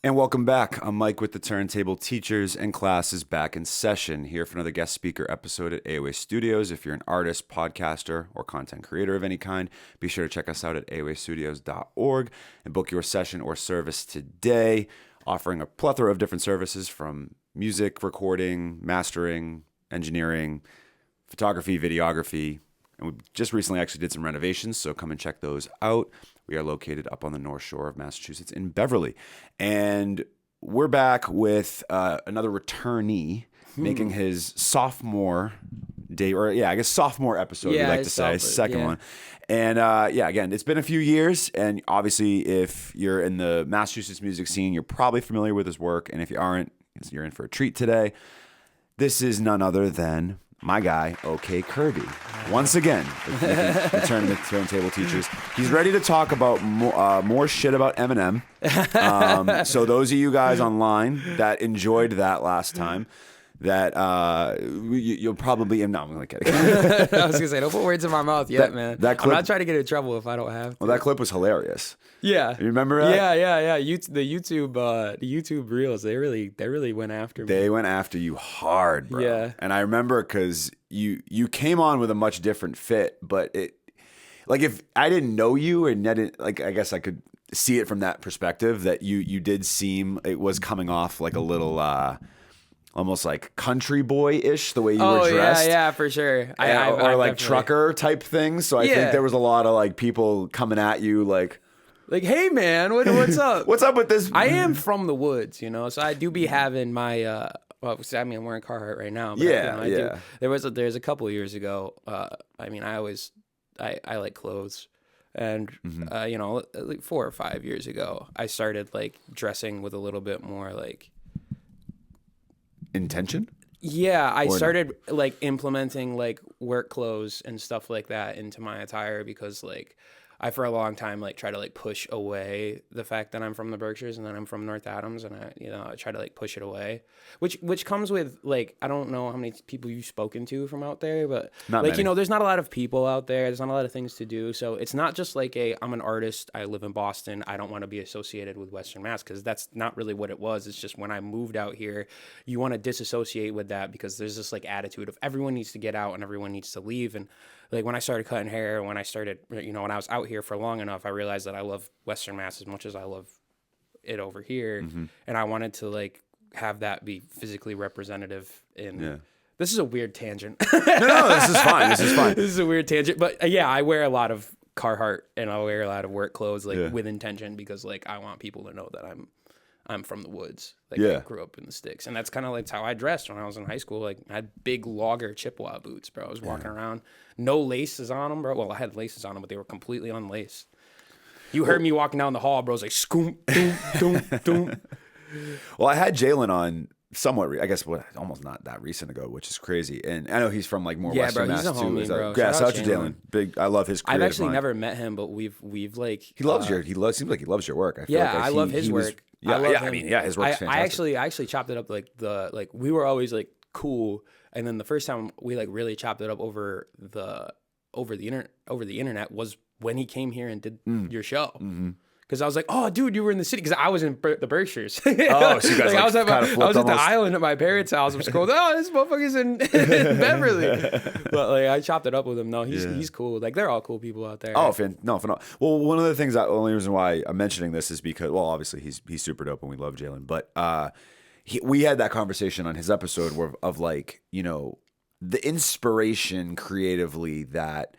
And welcome back. I'm Mike with the Turntable. Teachers and classes back in session, here for another guest speaker episode at AOA Studios. If you're an artist, podcaster, or content creator of any kind, be sure to check us out at aoastudios.org and book your session or service today, offering a plethora of different services from music, recording, mastering, engineering, photography, videography. And we just recently actually did some renovations, so come and check those out. We are located up on the North Shore of Massachusetts in Beverly. And we're back with another returnee making his sophomore day, or I guess sophomore episode, we like to say, second one. And again, it's been a few years. And obviously, if you're in the Massachusetts music scene, you're probably familiar with his work. And if you aren't, you're in for a treat today. This is none other than my guy, okaykirby. Once again, returning to Turntable Teachers. He's ready to talk about more shit about Eminem. So those of you guys online that enjoyed that last time, that you'll probably... No, I'm only kidding. I was going to say, don't put words in my mouth yet, man. That clip, I'm not trying to get in trouble if I don't have to. Well, that clip was hilarious. Yeah. You remember that? Yeah. The YouTube reels, they really went after me. They went after you hard, bro. Yeah. And I remember because you came on with a much different fit, but if I didn't know you and I guess I could see it from that perspective that you did seem, it was coming off like a little almost like country boy-ish, the way you were dressed. Yeah, for sure. Or like trucker type things. So I think there was a lot of like people coming at you like, hey man, what's up? What's up with this? I am from the woods, so I do be having my I'm wearing Carhartt right now. But, there's a couple of years ago. I like clothes, and like 4 or 5 years ago, I started like dressing with a little bit more like intention. Yeah, I started like implementing like work clothes and stuff like that into my attire because like I for a long time like try to like push away the fact that I'm from the Berkshires and that I'm from North Adams, and I try to like push it away, which comes with like, I don't know how many people you've spoken to from out there, but not like many. There's not a lot of people out there. There's not a lot of things to do, so it's not just like I'm an artist, I live in Boston, I don't want to be associated with Western Mass, because that's not really what it was. It's just when I moved out here, you want to disassociate with that because there's this like attitude of everyone needs to get out and everyone needs to leave. And like when I started cutting hair, when I started, when I was out here for long enough, I realized that I love Western Mass as much as I love it over here. Mm-hmm. And I wanted to like have that be physically representative in... Yeah. This is a weird tangent. No, this is fine. This is a weird tangent. But I wear a lot of Carhartt and I wear a lot of work clothes with intention because like I want people to know that I'm from the woods. Like I grew up in the sticks. And that's kind of like how I dressed when I was in high school. Like I had big logger Chippewa boots, bro. I was walking around. No laces on them, bro. Well, I had laces on them, but they were completely unlaced. You heard me walking down the hall, bro. I was like, scoom, doom, doom, doom. Well, I had Jalen on somewhat, almost not that recent ago, which is crazy. And I know he's from like more Western Mass too. Yeah, bro, he's a homie, bro. Yeah, shout out to Jalen. Big, I love his creative I've actually mind. never met him, but we've like... Seems like he loves your work. I love his work. His work's fantastic. I actually chopped it up like we were always like cool, and then the first time we like really chopped it up over the internet was when he came here and did your show. Mm-hmm. Because I was like, oh, dude, you were in the city. Because I was in the Berkshires. Oh, so you guys I was at almost... the island at my parents' house. I'm scrolling, this motherfucker's in Beverly. But like, I chopped it up with him. No, he's cool. Like, they're all cool people out there. Oh, phenomenal. Well, one of the things, the only reason why I'm mentioning this is because, well, obviously he's super dope and we love Jalen. But we had that conversation on his episode of like, the inspiration creatively that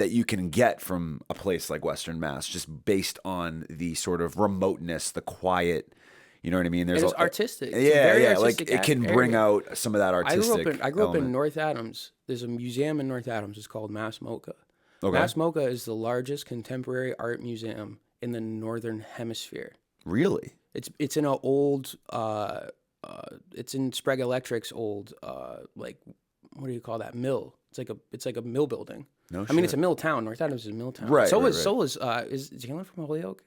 you can get from a place like Western Mass, just based on the sort of remoteness, the quiet, you know what I mean? It's artistic. It's like it can bring out some of that artistic I grew up in North Adams. There's a museum in North Adams. It's called Mass MoCA. Okay. Mass MoCA is the largest contemporary art museum in the Northern Hemisphere. Really? It's in an old, it's in Sprague Electric's old, like what do you call that, mill? It's like a mill building. No I mean, shit. it's a mill town. North Adams is a mill town. Right, So right, is Jalen from Holyoke?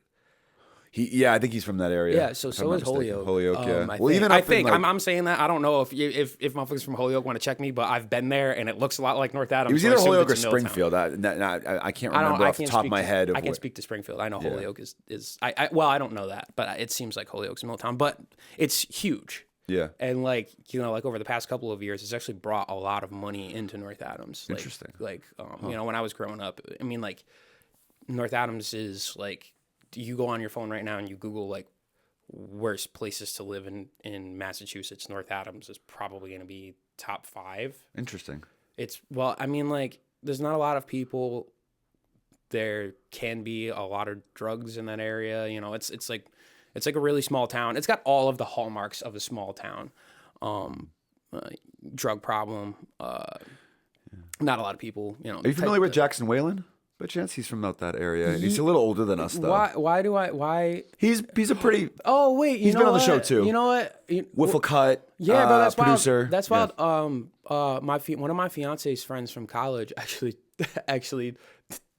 Yeah, I think he's from that area. Yeah, so if I'm not is mistaken. Holyoke. Holyoke, yeah. I think I'm saying that. I don't know if motherfuckers from Holyoke want to check me, but I've been there and it looks a lot like North Adams. It was so I either assumed Holyoke or it's a mill town. Springfield. I can't remember off the top of my head. I can't speak to Springfield. I know Holyoke is. Well, I don't know that, but it seems like Holyoke's a mill town, but it's huge. Yeah. And like over the past couple of years, it's actually brought a lot of money into North Adams. Interesting. When I was growing up, I mean, like North Adams is like, you go on your phone right now and you Google like worst places to live in Massachusetts. North Adams is probably going to be top 5. Interesting. I mean, like there's not a lot of people. There can be a lot of drugs in that area. It's like a really small town. It's got all of the hallmarks of a small town. Drug problem. Not a lot of people. Are you familiar with Jackson Whalen? By chance, he's from out that area. He's a little older than us, though. Why? He's a pretty. Oh wait, he's been on the show too. You know what? Wiffle Cut. Yeah, bro. That's producer. Wild. That's wild. Yeah. One of my fiance's friends from college actually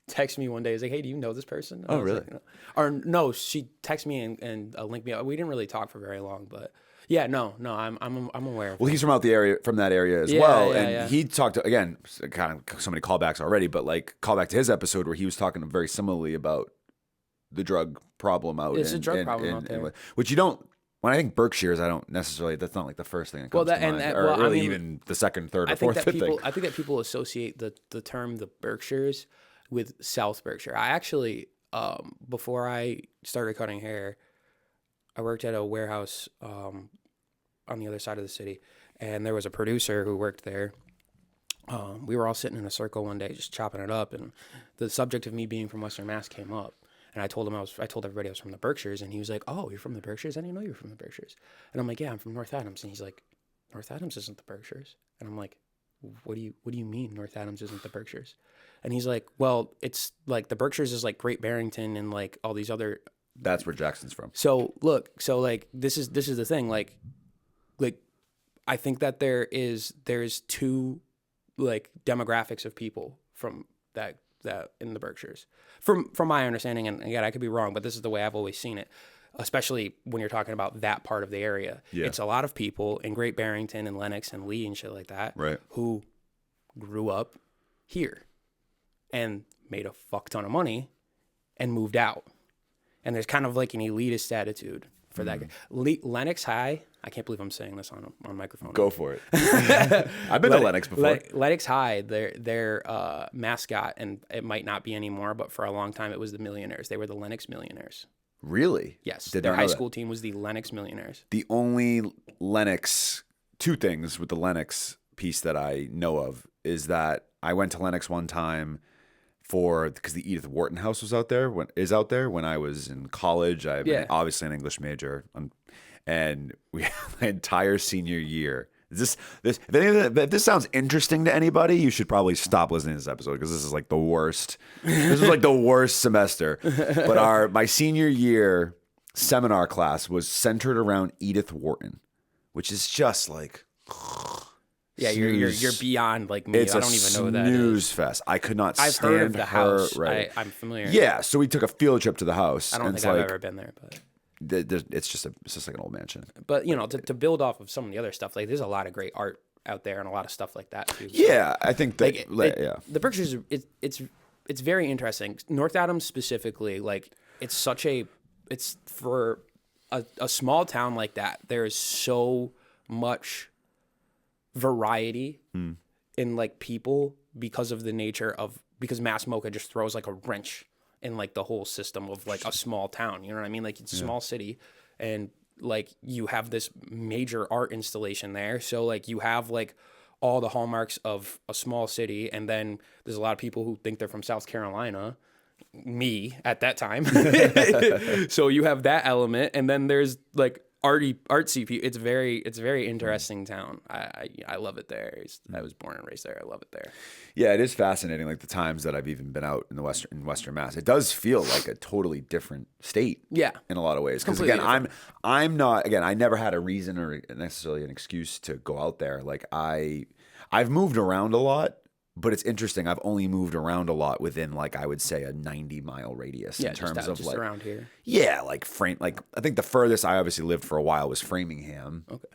texted me one day. He's like, "Hey, do you know this person?" And oh, really? Like, or no, she texted me and linked me up. We didn't really talk for very long, but yeah, no, I'm aware. Well, he's from that area as well, and he talked to, again, kind of so many callbacks already, but like callback to his episode where he was talking very similarly about the drug problem out. It's a drug problem out there, which you don't. When I think Berkshires, I don't necessarily. That's not like the first thing that comes to mind, or really even the second, third, or fourth thing. I think that people associate the term the Berkshires with South Berkshire. I actually, before I started cutting hair, I worked at a warehouse on the other side of the city, and there was a producer who worked there. We were all sitting in a circle one day, just chopping it up, and the subject of me being from Western Mass came up. And I told everybody I was from the Berkshires, and he was like, "Oh, you're from the Berkshires? I didn't know you were from the Berkshires." And I'm like, "Yeah, I'm from North Adams." And he's like, "North Adams isn't the Berkshires." And I'm like, "What do you mean North Adams isn't the Berkshires?" And he's like, "Well, it's like the Berkshires is like Great Barrington and like all these other." That's where Jackson's from. So like this is the thing, like I think that there's 2 like demographics of people from that in the Berkshires, from my understanding, and again I could be wrong, but this is the way I've always seen it, especially when you're talking about that part of the area. Yeah. It's a lot of people in Great Barrington and Lenox and Lee and shit like that, right, who grew up here and made a fuck ton of money and moved out, and there's kind of like an elitist attitude for that. Lenox High, I can't believe I'm saying this on microphone. Go for it. I've been to Lenox before. Lenox High, their mascot, and it might not be anymore, but for a long time it was the Millionaires. They were the Lenox Millionaires. Really? Yes. Their high school team was the Lenox Millionaires. The only Lenox, 2 things with the Lenox piece that I know of is that I went to Lenox one time because the Edith Wharton House was out there when I was in college. I'm obviously an English major, and we my entire senior year. If this sounds interesting to anybody, you should probably stop listening to this episode because this is like the worst. This was like the worst semester. But my senior year seminar class was centered around Edith Wharton, which is just like. Yeah, you're beyond like me. I don't even know who that is. Snooze fest. I could not stand her. I've heard of the house. Right. I'm familiar. Yeah, so we took a field trip to the house. I don't think I've ever been there, but it's just like an old mansion. But to build off of some of the other stuff, like there's a lot of great art out there and a lot of stuff like that too. Yeah, I think that the Berkshires, it's very interesting. North Adams specifically, like it's for a small town like that. There is so much variety in like people because of the nature of Mass Mocha just throws like a wrench in like the whole system of like a small town. You know what I mean? Like it's a small city, and like you have this major art installation there. So like you have like all the hallmarks of a small city, and then there's a lot of people who think they're from South Carolina. Me at that time. So you have that element, and then there's like artsy people. It's very interesting town. I love it there. I was born and raised there. I love it there. Yeah, it is fascinating. Like the times that I've even been out in Western Mass, it does feel like a totally different state. Yeah, in a lot of ways. Because again, I'm not. Again, I never had a reason or necessarily an excuse to go out there. Like I I've moved around a lot, but it's interesting. I've only moved around a lot within like I would say a 90-mile radius in terms of just like around here. Yeah, like I think the furthest I obviously lived for a while was Framingham. Okay.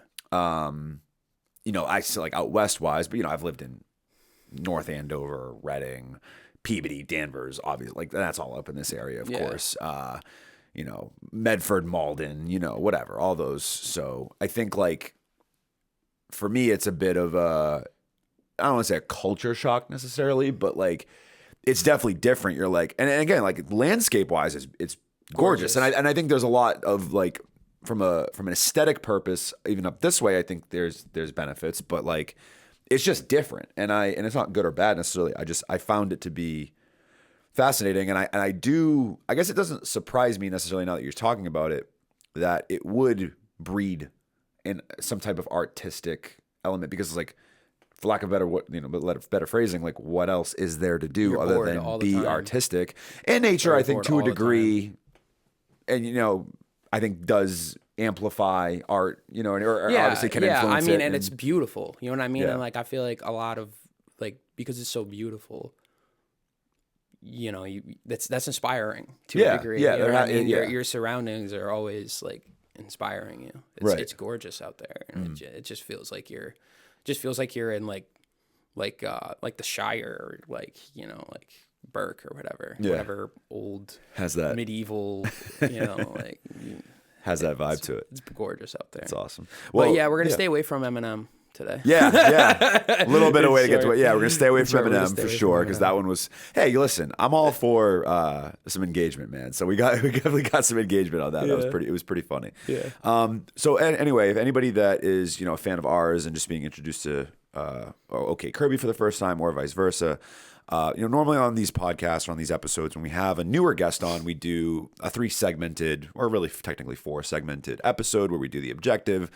You know, I still like out west wise, but you know, I've lived in North Andover, Reading, Peabody, Danvers, obviously, like that's all up in this area, of course. You know, Medford, Malden, you know, whatever, all those. So I think like for me, it's a bit of a, I don't want to say a culture shock necessarily, but like it's definitely different. You're like, and again, like landscape wise, it's gorgeous. And I think there's a lot of like from an aesthetic purpose, even up this way, I think there's benefits, but like it's just different. And it's not good or bad necessarily. I found it to be fascinating. And I guess it doesn't surprise me necessarily now that you're talking about it, that it would breed in some type of artistic element, because it's like, for lack of better phrasing, like what else is there to do other than be artistic? And nature, I think to a degree, and you know, I think does amplify art, you know, or obviously can influence it. I mean, and it's beautiful, you know what I mean? Yeah. And like, I feel like a lot of like, because it's so beautiful, you know, that's inspiring to a degree. Yeah. You know what I mean? Your surroundings are always like inspiring you. It's gorgeous out there. And it just feels like you're in like the Shire, or like, you know, like Burke or whatever old has that medieval, you know, like has that vibe to it. It's gorgeous out there. It's awesome. Well, but yeah, we're gonna stay away from Eminem today. Yeah. A little bit of way to get to it. Yeah, we're gonna stay away from Eminem for sure, because that one was. Hey, listen, I'm all for some engagement, man. So we definitely got some engagement on that. It was pretty funny. Yeah. So anyway, if anybody that is, you know, a fan of ours and just being introduced to okaykirby for the first time, or vice versa. You know, normally on these podcasts or on these episodes, when we have a newer guest on, we do a 3-segmented, or really technically 4-segmented episode where we do the objective,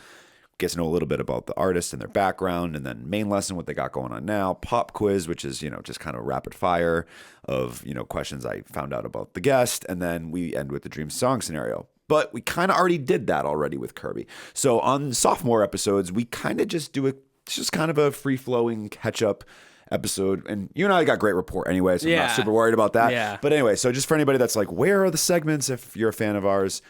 get to know a little bit about the artist and their background, and then main lesson, what they got going on now, pop quiz, which is, you know, just kind of rapid fire of, you know, questions I found out about the guest, and then we end with the dream song scenario. But we kind of already did that already with Kirby. So on sophomore episodes, we kind of just do it's just kind of a free-flowing catch-up episode, and you and I got great rapport anyway, so I'm not super worried about that. Yeah. But anyway, so just for anybody that's like, where are the segments? If you're a fan of ours,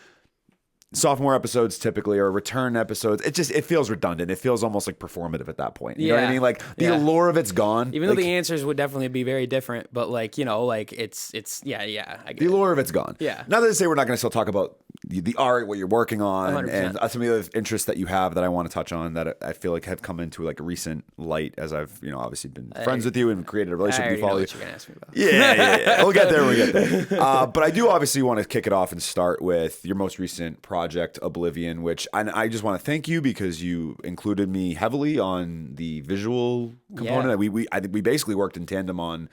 sophomore episodes typically, or return episodes, it feels redundant. It feels almost like performative at that point. You know what I mean? Like the allure of it's gone. Even though the answers would definitely be very different, but like, you know, like it's I get the allure of it's gone. Yeah. Not to say we're not going to still talk about the art, what you're working on, 100%. and some of the other interests that you have that I want to touch on that I feel like have come into like a recent light as I've, you know, obviously been friends with you and created a relationship with you. What you're gonna ask me about. Yeah. We'll get there when we get there. But I do obviously want to kick it off and start with your most recent project, Oblivion, which I just want to thank you because you included me heavily on the visual component. Yeah. I think we basically worked in tandem on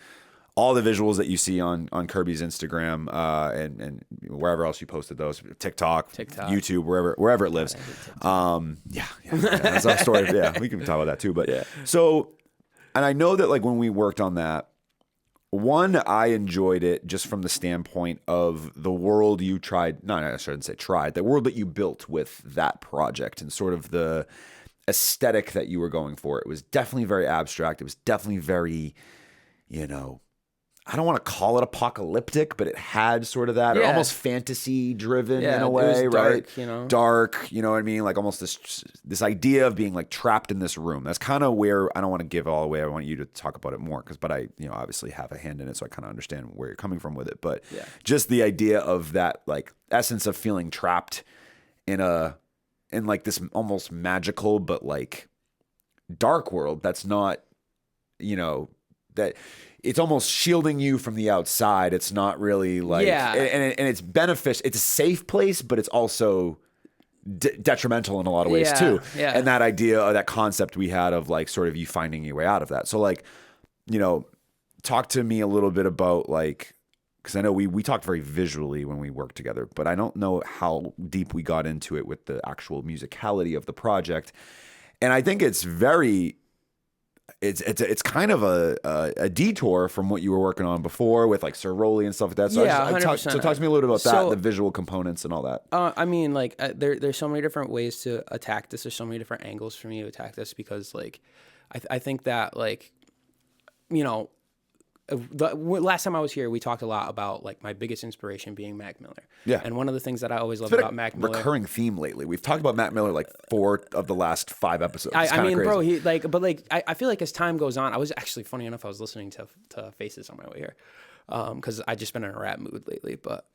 all the visuals that you see on Kirby's Instagram and wherever else you posted those, TikTok, YouTube, wherever it lives. That's our story. Yeah, we can talk about that too. But so, and I know that like when we worked on that, one, I enjoyed it just from the standpoint of the world you tried. No, I shouldn't say tried. The world that you built with that project and sort of the aesthetic that you were going for. It was definitely very abstract. It was definitely very, you know, I don't want to call it apocalyptic, but it had sort of that, or almost fantasy driven in a way, it was right? Dark, you know, dark, you know what I mean? Like almost this idea of being like trapped in this room. That's kind of where I don't want to give all away. I want you to talk about it more but I, you know, obviously have a hand in it, so I kind of understand where you're coming from with it. But just the idea of that, like essence of feeling trapped in like this almost magical but like dark world. That's not, you know, that. It's almost shielding you from the outside. It's not really like, and it's beneficial. It's a safe place, but it's also detrimental in a lot of ways too. Yeah. And that idea, or that concept we had of like sort of you finding your way out of that. So like, you know, talk to me a little bit about like, because I know we talked very visually when we worked together, but I don't know how deep we got into it with the actual musicality of the project. And I think it's very. It's kind of a detour from what you were working on before with like Sir Rowley and stuff like that. So so talk to me a little bit about that, the visual components and all that. I mean, like there's so many different ways to attack this. There's so many different angles for me to attack this because like I think that like, you know, last time I was here, we talked a lot about like my biggest inspiration being Mac Miller. Yeah. And one of the things that I always loved It's been about Mac Miller, recurring theme lately. We've talked about Mac Miller like 4 of the last 5 episodes. It's I mean, crazy. bro, he like, but like, I feel like as time goes on, I was actually, funny enough, I was listening to Faces on my way here, because I just been in a rap mood lately. But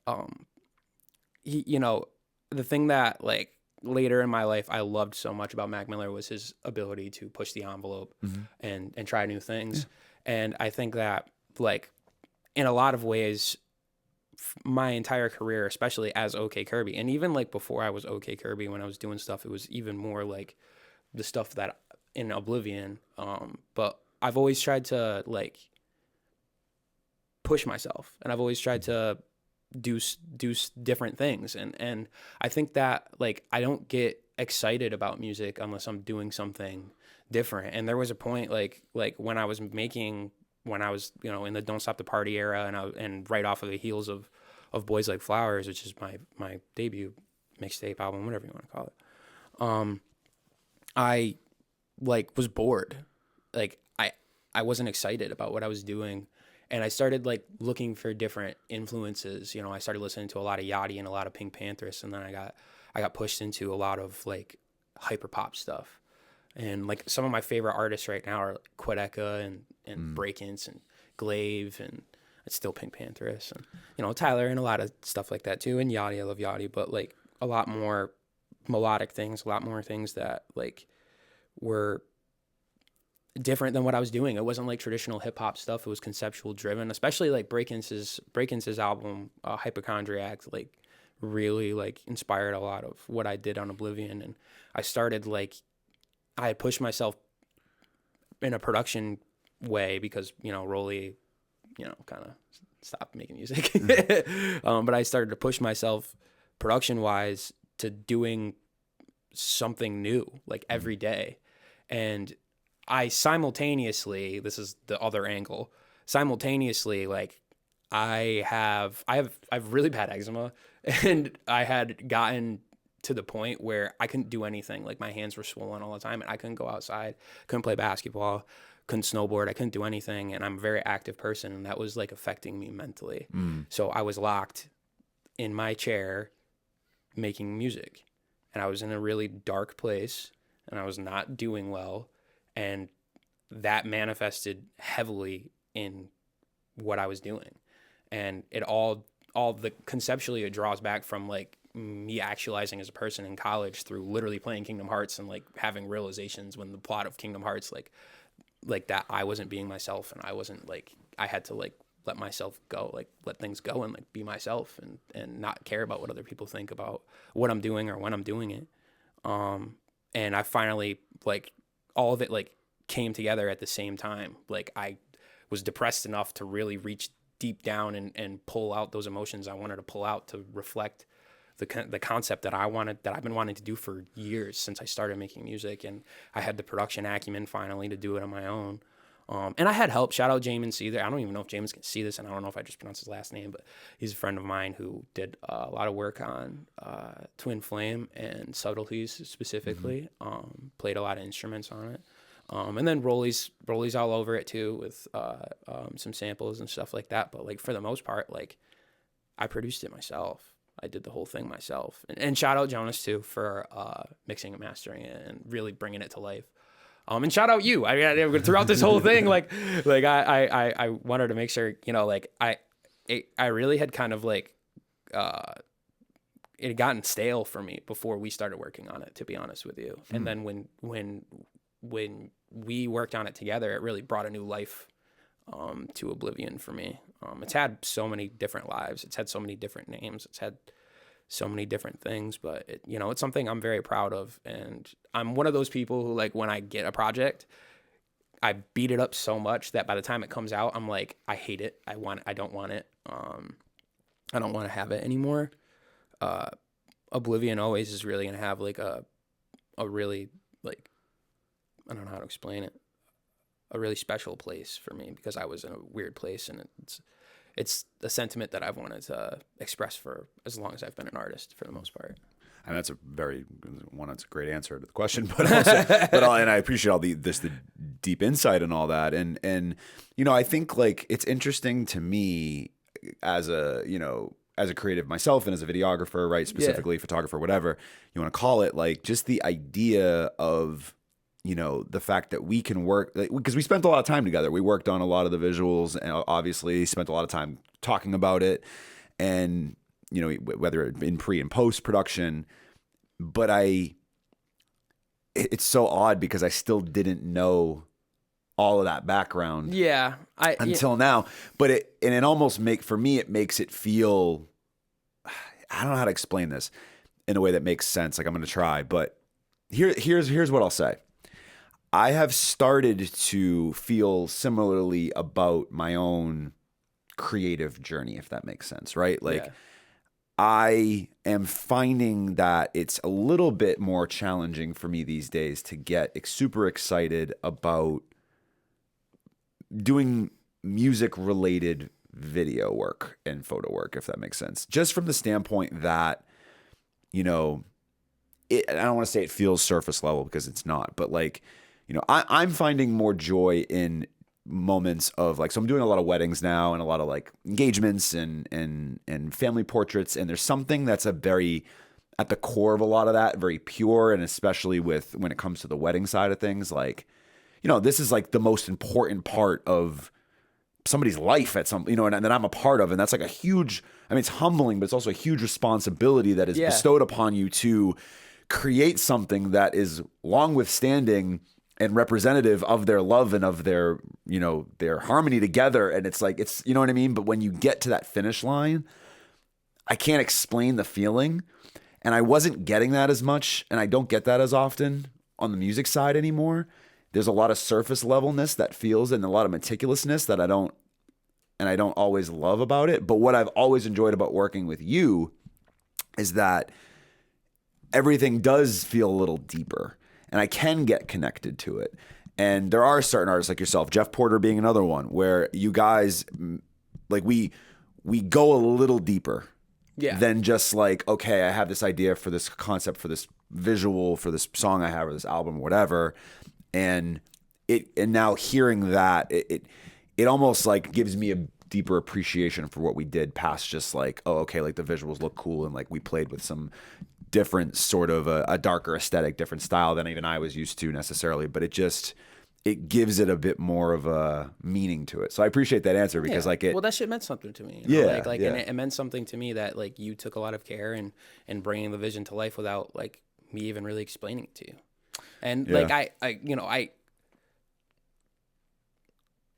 he, you know, the thing that like later in my life I loved so much about Mac Miller was his ability to push the envelope and try new things. Yeah. And I think that like in a lot of ways, my entire career, especially as okaykirby, and even like before I was okaykirby, when I was doing stuff, it was even more like the stuff that in Oblivion. But I've always tried to like push myself, and I've always tried to do different things, and I think that like I don't get excited about music unless I'm doing something different. And there was a point like when I was you know in the Don't Stop the Party era, and right off of the heels of Boys Like Flowers, which is my debut mixtape album, whatever you want to call it. I like was bored. Like I wasn't excited about what I was doing. And I started like looking for different influences. You know, I started listening to a lot of Yachty and a lot of Pink Panthers, and then I got pushed into a lot of like hyper pop stuff. And like some of my favorite artists right now are like Quedeca and Breakins and Glaive, and it's still Pink Panthers, and you know Tyler, and a lot of stuff like that too. And Yachty, I love Yachty, but like a lot more melodic things, a lot more things that like were different than what I was doing. It wasn't like traditional hip hop stuff. It was conceptual driven, especially like Breakins's album, Hypochondriac, like really like inspired a lot of what I did on Oblivion. And I started like, I had pushed myself in a production way because, you know, Rolly, you know, kind of stopped making music. But I started to push myself production wise to doing something new like every day. And I simultaneously, this is the other angle, simultaneously, like I have really bad eczema, and I had gotten to the point where I couldn't do anything. Like my hands were swollen all the time, and I couldn't go outside, couldn't play basketball, couldn't snowboard, I couldn't do anything. And I'm a very active person, and that was like affecting me mentally. So I was locked in my chair making music, and I was in a really dark place, and I was not doing well. And that manifested heavily in what I was doing. And it all conceptually, it draws back from like me actualizing as a person in college through literally playing Kingdom Hearts and like having realizations when the plot of Kingdom Hearts, like that I wasn't being myself, and I wasn't like, I had to like let myself go, like let things go and like be myself and not care about what other people think about what I'm doing or when I'm doing it. And I finally like, all of it like came together at the same time. Like I was depressed enough to really reach deep down and pull out those emotions I wanted to pull out to reflect the concept that I've been wanting to do for years since I started making music. And I had the production acumen finally to do it on my own. And I had help. Shout out Jamin Seether. I don't even know if James can see this, and I don't know if I just pronounced his last name, but he's a friend of mine who did a lot of work on Twin Flame and Subtleties specifically. Played a lot of instruments on it. And then Rolly's all over it too with some samples and stuff like that. But like for the most part, like I produced it myself. I did the whole thing myself. And shout out Jonas too for mixing and mastering it and really bringing it to life. And shout out you. I mean, throughout this whole thing, like I wanted to make sure, you know, like I really had kind of like it had gotten stale for me before we started working on it, to be honest with you. And then when we worked on it together, it really brought a new life to Oblivion for me. It's had so many different lives. It's had so many different names. It's had so many different things, but it, you know, it's something I'm very proud of. And I'm one of those people who, like, when I get a project, I beat it up so much that by the time it comes out, I'm like, I hate it. I don't want it. I don't want to have it anymore. Oblivion always is really going to have like a really, like, I don't know how to explain it, a really special place for me because I was in a weird place, and it's a sentiment that I've wanted to express for as long as I've been an artist, for the most part. And that's that's a great answer to the question, but also, and I appreciate all the deep insight and all that. And, you know, I think like it's interesting to me as a creative myself and as a videographer, right? Specifically photographer, whatever you want to call it, like just the idea of, you know, the fact that we can work, because we spent a lot of time together. We worked on a lot of the visuals and obviously spent a lot of time talking about it, and, you know, whether it in pre and post production, but it's so odd because I still didn't know all of that background until now, but it almost for me, it makes it feel, I don't know how to explain this in a way that makes sense. Like I'm going to try, but here's what I'll say. I have started to feel similarly about my own creative journey, if that makes sense, right? Like I am finding that it's a little bit more challenging for me these days to get super excited about doing music related video work and photo work, if that makes sense. Just from the standpoint that, you know, I don't want to say it feels surface level because it's not, but like, you know, I'm finding more joy in moments of like, so I'm doing a lot of weddings now and a lot of like engagements and family portraits. And there's something that's at the core of a lot of that, very pure. And especially when it comes to the wedding side of things, like, you know, this is like the most important part of somebody's life at some, you know, and that I'm a part of. And that's like a huge, I mean, it's humbling, but it's also a huge responsibility that is bestowed upon you to create something that is long withstanding and representative of their love and of their, you know, their harmony together. And it's like, it's, you know what I mean? But when you get to that finish line, I can't explain the feeling. And I wasn't getting that as much. And I don't get that as often on the music side anymore. There's a lot of surface levelness that feels and a lot of meticulousness that I don't always love about it. But what I've always enjoyed about working with you is that everything does feel a little deeper. And I can get connected to it. And there are certain artists like yourself, Jeff Porter being another one, where you guys, like we go a little deeper than just like, okay, I have this idea for this concept, for this visual, for this song I have, or this album, or whatever. And now hearing that, it almost like gives me a deeper appreciation for what we did past just like, oh, okay, like the visuals look cool. And like we played with some different sort of a darker aesthetic, different style than even I was used to necessarily, but it gives it a bit more of a meaning to it. So I appreciate that answer because well, that shit meant something to me. You know? And it meant something to me that like you took a lot of care in bringing the vision to life without like me even really explaining it to you. And like, I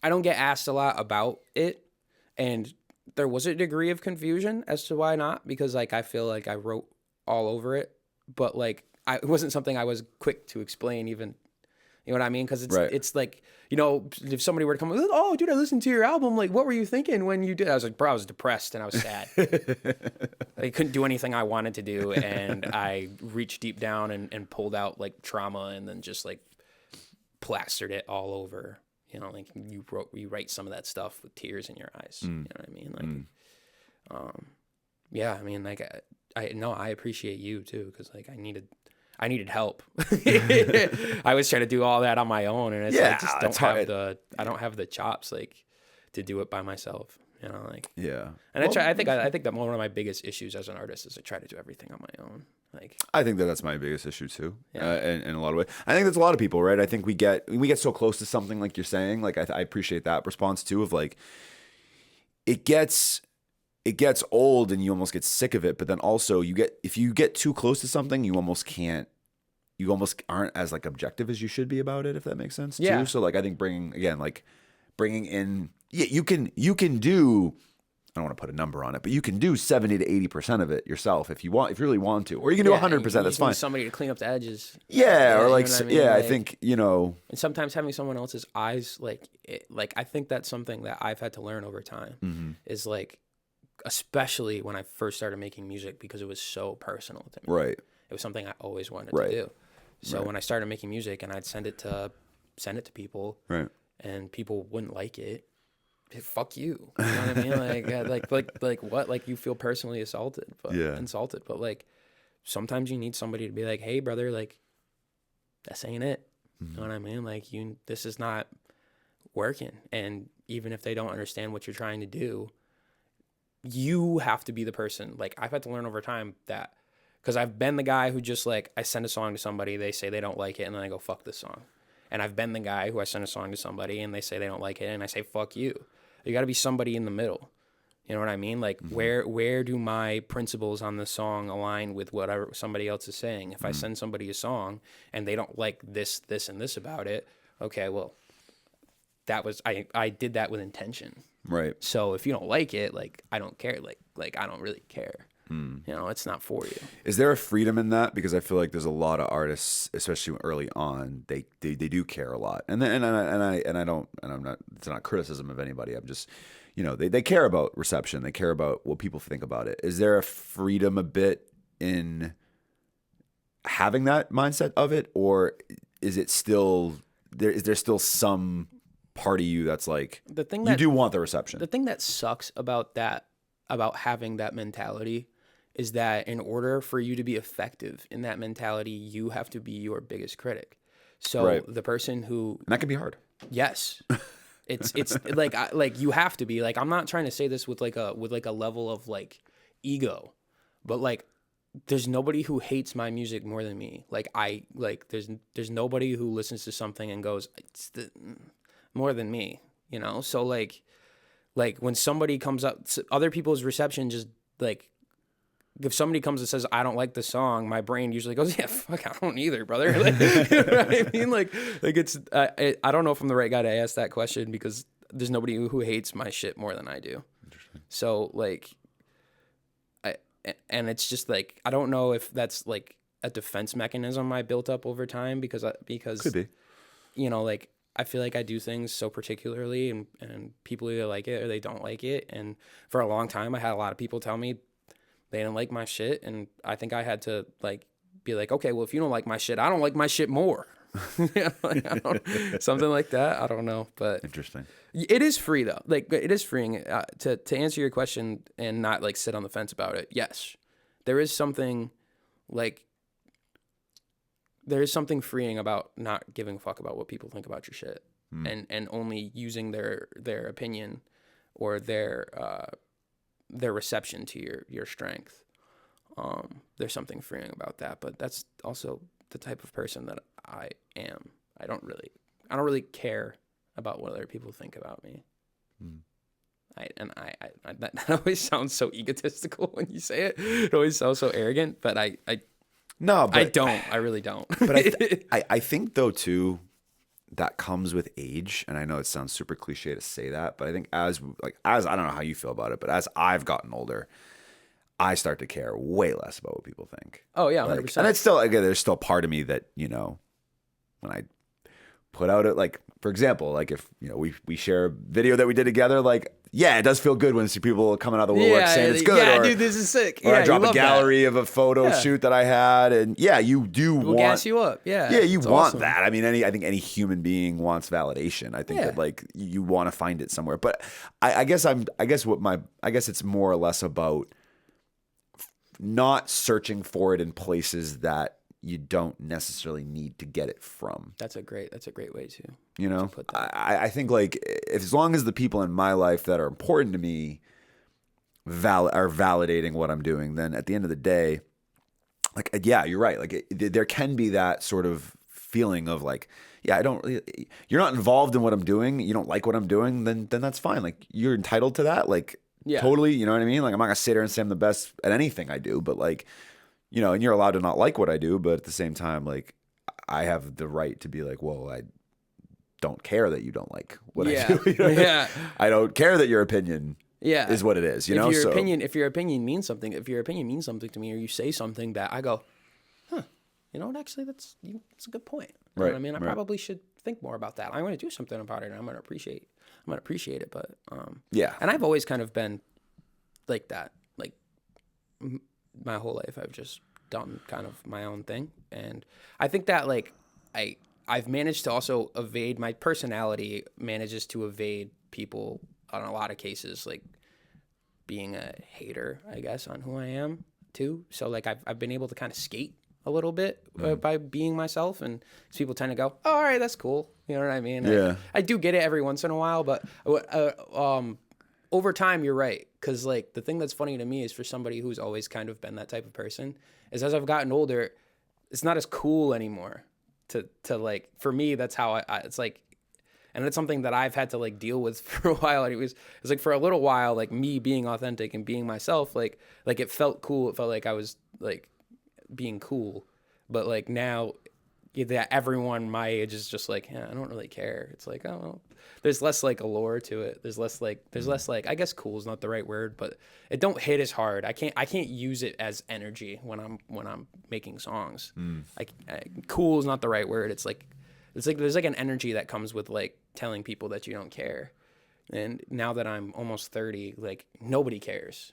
don't get asked a lot about it, and there was a degree of confusion as to why not, because like, I feel like I wrote all over it, but like it wasn't something I was quick to explain even, you know what I mean? Because it's like, you know, if somebody were to come, oh dude, I listened to your album, like what were you thinking when you did? I was like, bro, I was depressed and I was sad. I couldn't do anything I wanted to do, and I reached deep down and pulled out like trauma and then just like plastered it all over, you know, like you write some of that stuff with tears in your eyes. You know what I mean? Like yeah, I mean, like I appreciate you too, because like I needed help. I was trying to do all that on my own, and it's like, I don't have the chops like to do it by myself, you know, like And I think that one of my biggest issues as an artist is I try to do everything on my own. Like I think that's my biggest issue too. In a lot of ways, I think that's a lot of people, right? I think we get so close to something like you're saying. Like I appreciate that response too, of like it gets old and you almost get sick of it, but then also if you get too close to something, you almost aren't as like objective as you should be about it, if that makes sense too. So like I think bringing in, you can do, I don't want to put a number on it, but you can do 70 to 80% of it yourself if you really want to, or you can do 100%. That's fine. Somebody to clean up the edges. Or like, you know what I mean? I think, you know, and sometimes having someone else's eyes, like I think that's something that I've had to learn over time is like, especially when I first started making music, because it was so personal to me. Right. It was something I always wanted to do. So when I started making music and I'd send it to people, and people wouldn't like it, fuck you. You know what I mean? Like what? Like you feel personally insulted, but like sometimes you need somebody to be like, hey, brother, like, this ain't it. You know what I mean? Like, this is not working. And even if they don't understand what you're trying to do, you have to be the person. Like, I've had to learn over time that, because I've been the guy who just, like, I send a song to somebody, they say they don't like it, and then I go, fuck this song. And I've been the guy who I send a song to somebody, and they say they don't like it, and I say, fuck you. You got to be somebody in the middle. You know what I mean? Like, where do my principles on the song align with what somebody else is saying? If I send somebody a song, and they don't like this, and this about it, okay, well, that was, I did that with intention. Right. So if you don't like it, like, I don't care. Like I don't really care. You know, it's not for you. Is there a freedom in that? Because I feel like there's a lot of artists, especially early on, they do care a lot, and I'm not. It's not criticism of anybody. I'm just, you know, they care about reception. They care about what people think about it. Is there a freedom a bit in having that mindset of it, or is it still there? Is there still some part of you that's like, the thing you that do want the reception? The thing that sucks about that, about having that mentality, is that in order for you to be effective in that mentality, you have to be your biggest critic. So the person who, and that can be hard. Yes, it's like you have to be. Like, I'm not trying to say this with like a level of like ego, but like, there's nobody who hates my music more than me. Like, there's nobody who listens to something and goes, more than me, you know? So like when somebody comes up, other people's reception, just like, if somebody comes and says, I don't like the song, my brain usually goes, yeah, fuck, I don't either, brother. Like, you know what I mean? Like it's, I don't know if I'm the right guy to ask that question, because there's nobody who hates my shit more than I do. So like, and it's just like, I don't know if that's like a defense mechanism I built up over time, because Could be, you know, like, I feel like I do things so particularly, and people either like it or they don't like it. And for a long time, I had a lot of people tell me they didn't like my shit. And I think I had to like be like, okay, well, if you don't like my shit, I don't like my shit more. Like, something like that. I don't know, but interesting. It is free though. Like, it is freeing to answer your question and not like sit on the fence about it. Yes, there is something like, there is something freeing about not giving a fuck about what people think about your shit, and only using their opinion or their reception to your strength. There's something freeing about that, but that's also the type of person that I am. I don't really care about what other people think about me. That always sounds so egotistical when you say it. It always sounds so arrogant, but I really don't. But I think though too, that comes with age, and I know it sounds super cliche to say that, but I think as I don't know how you feel about it, but as I've gotten older, I start to care way less about what people think. Oh yeah, 100%. Like, and it's still, again, there's still part of me that, you know, when I put out it, like, for example, like if, you know, we share a video that we did together, like, yeah, it does feel good when see people coming out of the woodwork saying it's good. Yeah, or, dude, this is sick. Or I drop a gallery that. of a photo shoot that I had, and yeah, you do We'll gas you up. Yeah, you want awesome. that. I mean, I think any human being wants validation. I think that like you want to find it somewhere. But I guess it's more or less about not searching for it in places that you don't necessarily need to get it from. That's a great way to, you know, put that. I think like as long as the people in my life that are important to me are validating what I'm doing, then at the end of the day, like, yeah, you're right. Like there can be that sort of feeling of like, yeah, you're not involved in what I'm doing. You don't like what I'm doing. Then that's fine. Like you're entitled to that. Like totally. You know what I mean? Like I'm not gonna sit here and say I'm the best at anything I do, but like, you know, and you're allowed to not like what I do, but at the same time, like I have the right to be like, well, I don't care that you don't like what I do. You know? I don't care that your opinion is what it is. You know, if your opinion means something to me, or you say something that I go, huh, you know what? Actually, that's a good point. You know what I mean? I probably should think more about that. I'm going to do something about it, and I'm going to appreciate it. But and I've always kind of been like that. Like my whole life, I've just done kind of my own thing, and I think that like I've managed to also evade, my personality manages to evade people on a lot of cases, like being a hater, I guess, on who I am. too. So like I've been able to kind of skate a little bit by being myself, and people tend to go, oh, all right, that's cool. You know what I mean? Yeah. I do get it every once in a while, but over time, you're right. Because like the thing that's funny to me is for somebody who's always kind of been that type of person is as I've gotten older, it's not as cool anymore to like, for me, that's how it's like, and it's something that I've had to like deal with for a while. And it's like for a little while, like me being authentic and being myself, like it felt cool. It felt like I was like being cool, but like now that everyone my age is just like, yeah, I don't really care. It's like, oh, well, there's less like allure to it. There's less like I guess cool is not the right word, but it don't hit as hard. I can't use it as energy when I'm making songs. Cool is not the right word. It's like there's like an energy that comes with like telling people that you don't care. And now that I'm almost 30, like nobody cares.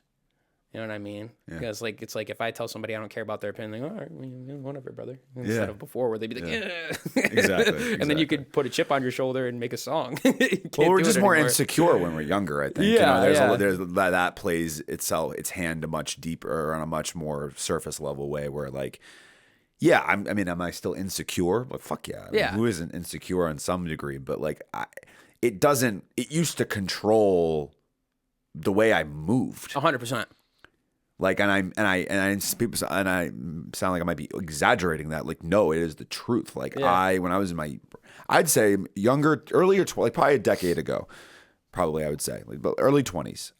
You know what I mean? Yeah. Because like it's like if I tell somebody I don't care about their opinion, like, all right, well, whatever, brother. Instead of before where they'd be like, yeah. Exactly. And then you could put a chip on your shoulder and make a song. Well, we're just more insecure when we're younger, I think. Yeah, there's that plays its hand a much deeper on a much more surface level way where like, yeah, am I still insecure? But fuck yeah. I mean, who isn't insecure in some degree? But like, it used to control the way I moved. 100%. Like, and I sound like I might be exaggerating that. Like, no, it is the truth. Like when I was in I'd say earlier, like probably a decade ago, probably I would say, like, but early 20s,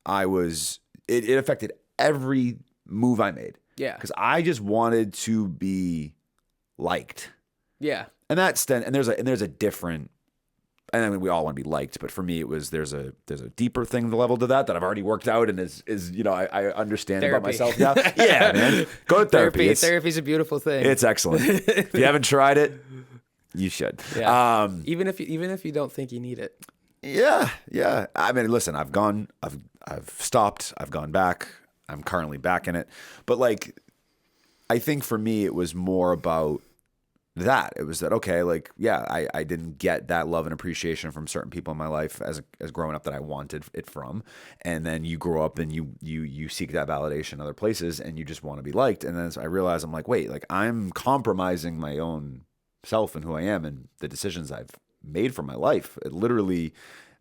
it affected every move I made. Yeah. Because I just wanted to be liked. Yeah. And there's a different. And I mean, we all want to be liked, but for me, there's a deeper thing level to that I've already worked out and is I understand Therapy. about myself now. Yeah, man, go to therapy. Therapy's a beautiful thing. It's excellent. If you haven't tried it, you should. Yeah. Even if you don't think you need it. Yeah, yeah. I mean, listen, I've stopped. I've gone back. I'm currently back in it, but like, I think for me, it was more about. It was that, okay, like, yeah, I didn't get that love and appreciation from certain people in my life as growing up that I wanted it from. And then you grow up and you seek that validation in other places and you just want to be liked. And then I realized I'm like, wait, like I'm compromising my own self and who I am and the decisions I've made for my life. It literally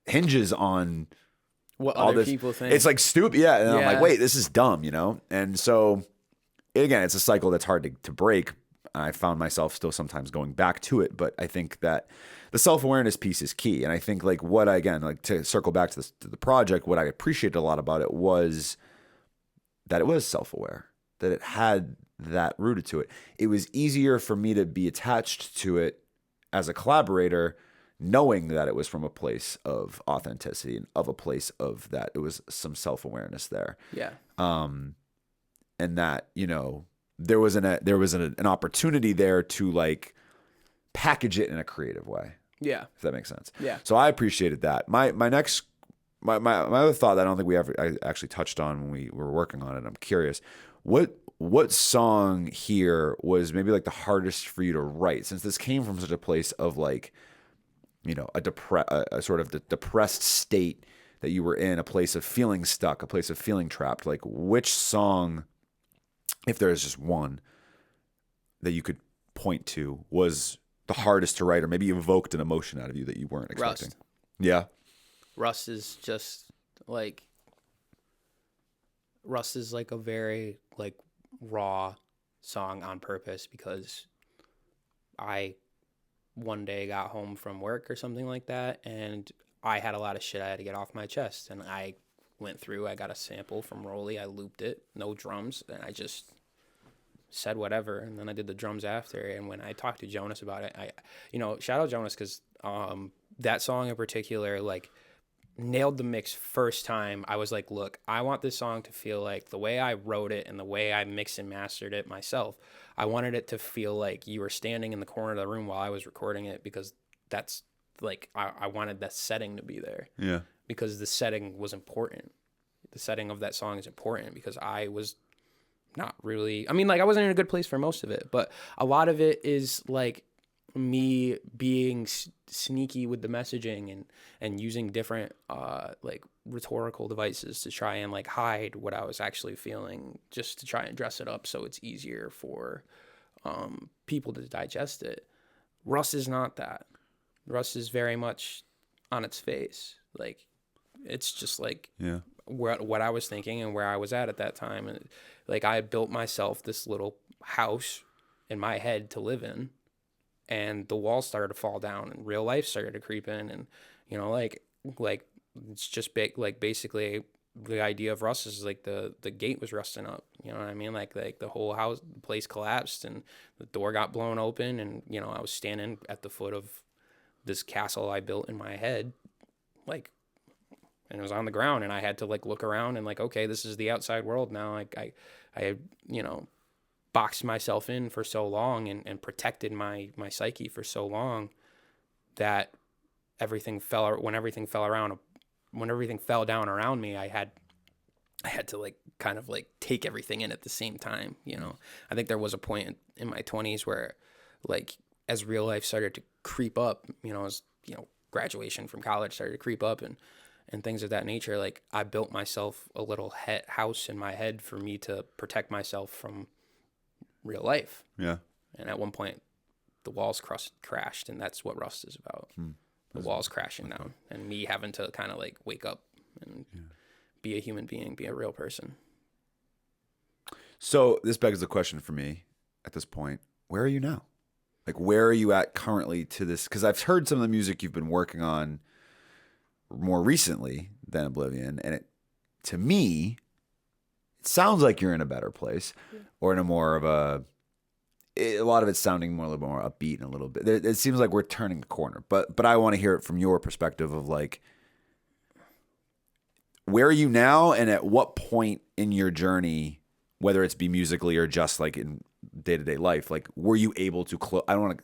hinges on what all other this. People think. It's like stupid. Yeah. And I'm like, wait, this is dumb, And so again, it's a cycle that's hard to break. I found myself still sometimes going back to it, but I think that the self-awareness piece is key. And I think like to circle back to the project, what I appreciated a lot about it was that it was self-aware, that it had that rooted to it. It was easier for me to be attached to it as a collaborator, knowing that it was from a place of authenticity and of a place of that it was some self-awareness there. Yeah. And that, there was an opportunity there to like package it in a creative way. Yeah. If that makes sense. Yeah. So I appreciated that. My other thought that I don't think I actually touched on when we were working on it. I'm curious, what song here was maybe like the hardest for you to write, since this came from such a place of like, a sort of depressed state that you were in, a place of feeling stuck, a place of feeling trapped. Like, which song, if there is just one that you could point to, was the hardest to write or maybe evoked an emotion out of you that you weren't expecting? Rust. Yeah. Rust is like a very like raw song on purpose, because I one day got home from work or something like that, and I had a lot of shit I had to get off my chest, and I got a sample from Rolly, I looped it, no drums, and I just said whatever, and then I did the drums after. And when I talked to Jonas about it, shout out Jonas, because that song in particular, like, nailed the mix first time. I was like, look, I want this song to feel like the way I wrote it and the way I mixed and mastered it myself. I wanted it to feel like you were standing in the corner of the room while I was recording it, because that's like, I wanted that setting to be there. Yeah. Because the setting was important. The setting of that song is important, because I was not really, I mean, like, I wasn't in a good place for most of it, but a lot of it is like, me being sneaky with the messaging and using different like rhetorical devices to try and like hide what I was actually feeling, just to try and dress it up so it's easier for people to digest it. Russ is not that. Russ is very much on its face. Like, it's just like what I was thinking and where I was at that time. And like, I built myself this little house in my head to live in, and the walls started to fall down and real life started to creep in. And, you know, like it's just like basically the idea of Russ is like the gate was rusting up, you know what I mean? Like the whole house, the place collapsed and the door got blown open, and, you know, I was standing at the foot of this castle I built in my head, like, and it was on the ground, and I had to like look around and like, okay, this is the outside world now. Like I you know, boxed myself in for so long and protected my psyche for so long that when everything fell down around me, I had to like kind of like take everything in at the same time, you know. I think there was a point in my 20s where, like, as real life started to creep up, you know, as, you know, graduation from college started to creep up and things of that nature, like, I built myself a little house in my head for me to protect myself from real life. Yeah. And at one point, the walls crashed, and that's what Rust is about. The walls crashing down, and me having to kind of like wake up and be a human being, be a real person. So this begs the question for me at this point: where are you now? Like, where are you at currently to this? Because I've heard some of the music you've been working on more recently than Oblivion, and to me, it sounds like you're in a better place, or in a more of a lot of it's sounding a little more upbeat and a little bit. It seems like we're turning the corner, but I want to hear it from your perspective of like, where are you now, and at what point in your journey, whether it's be musically or just like in day-to-day life, like, were you able to close? I don't want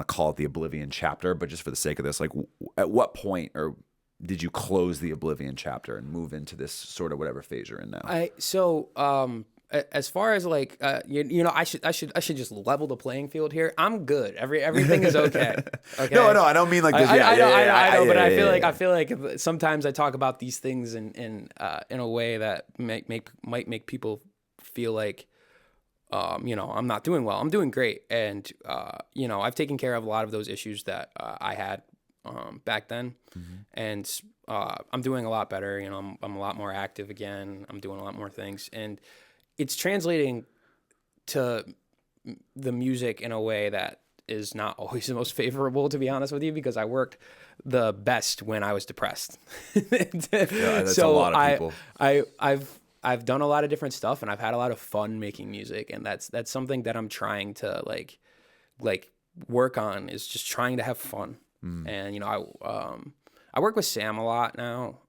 to call it the Oblivion chapter, but just for the sake of this, like, at what point or did you close the Oblivion chapter and move into this sort of whatever phase you're in now? As far as like, you know, I should just level the playing field here. I'm good. Everything is okay. Okay. No, I don't mean like this. I know, but I feel like sometimes I talk about these things in a way that might make people feel like, you know, I'm not doing well. I'm doing great, and you know, I've taken care of a lot of those issues that I had back then, and I'm doing a lot better. You know, I'm a lot more active again. I'm doing a lot more things, and it's translating to the music in a way that is not always the most favorable, to be honest with you, because I worked the best when I was depressed. That's so a lot of people. I've done a lot of different stuff, and I've had a lot of fun making music, and that's something that I'm trying to like work on, is just trying to have fun. And, you know, I work with Sam a lot now.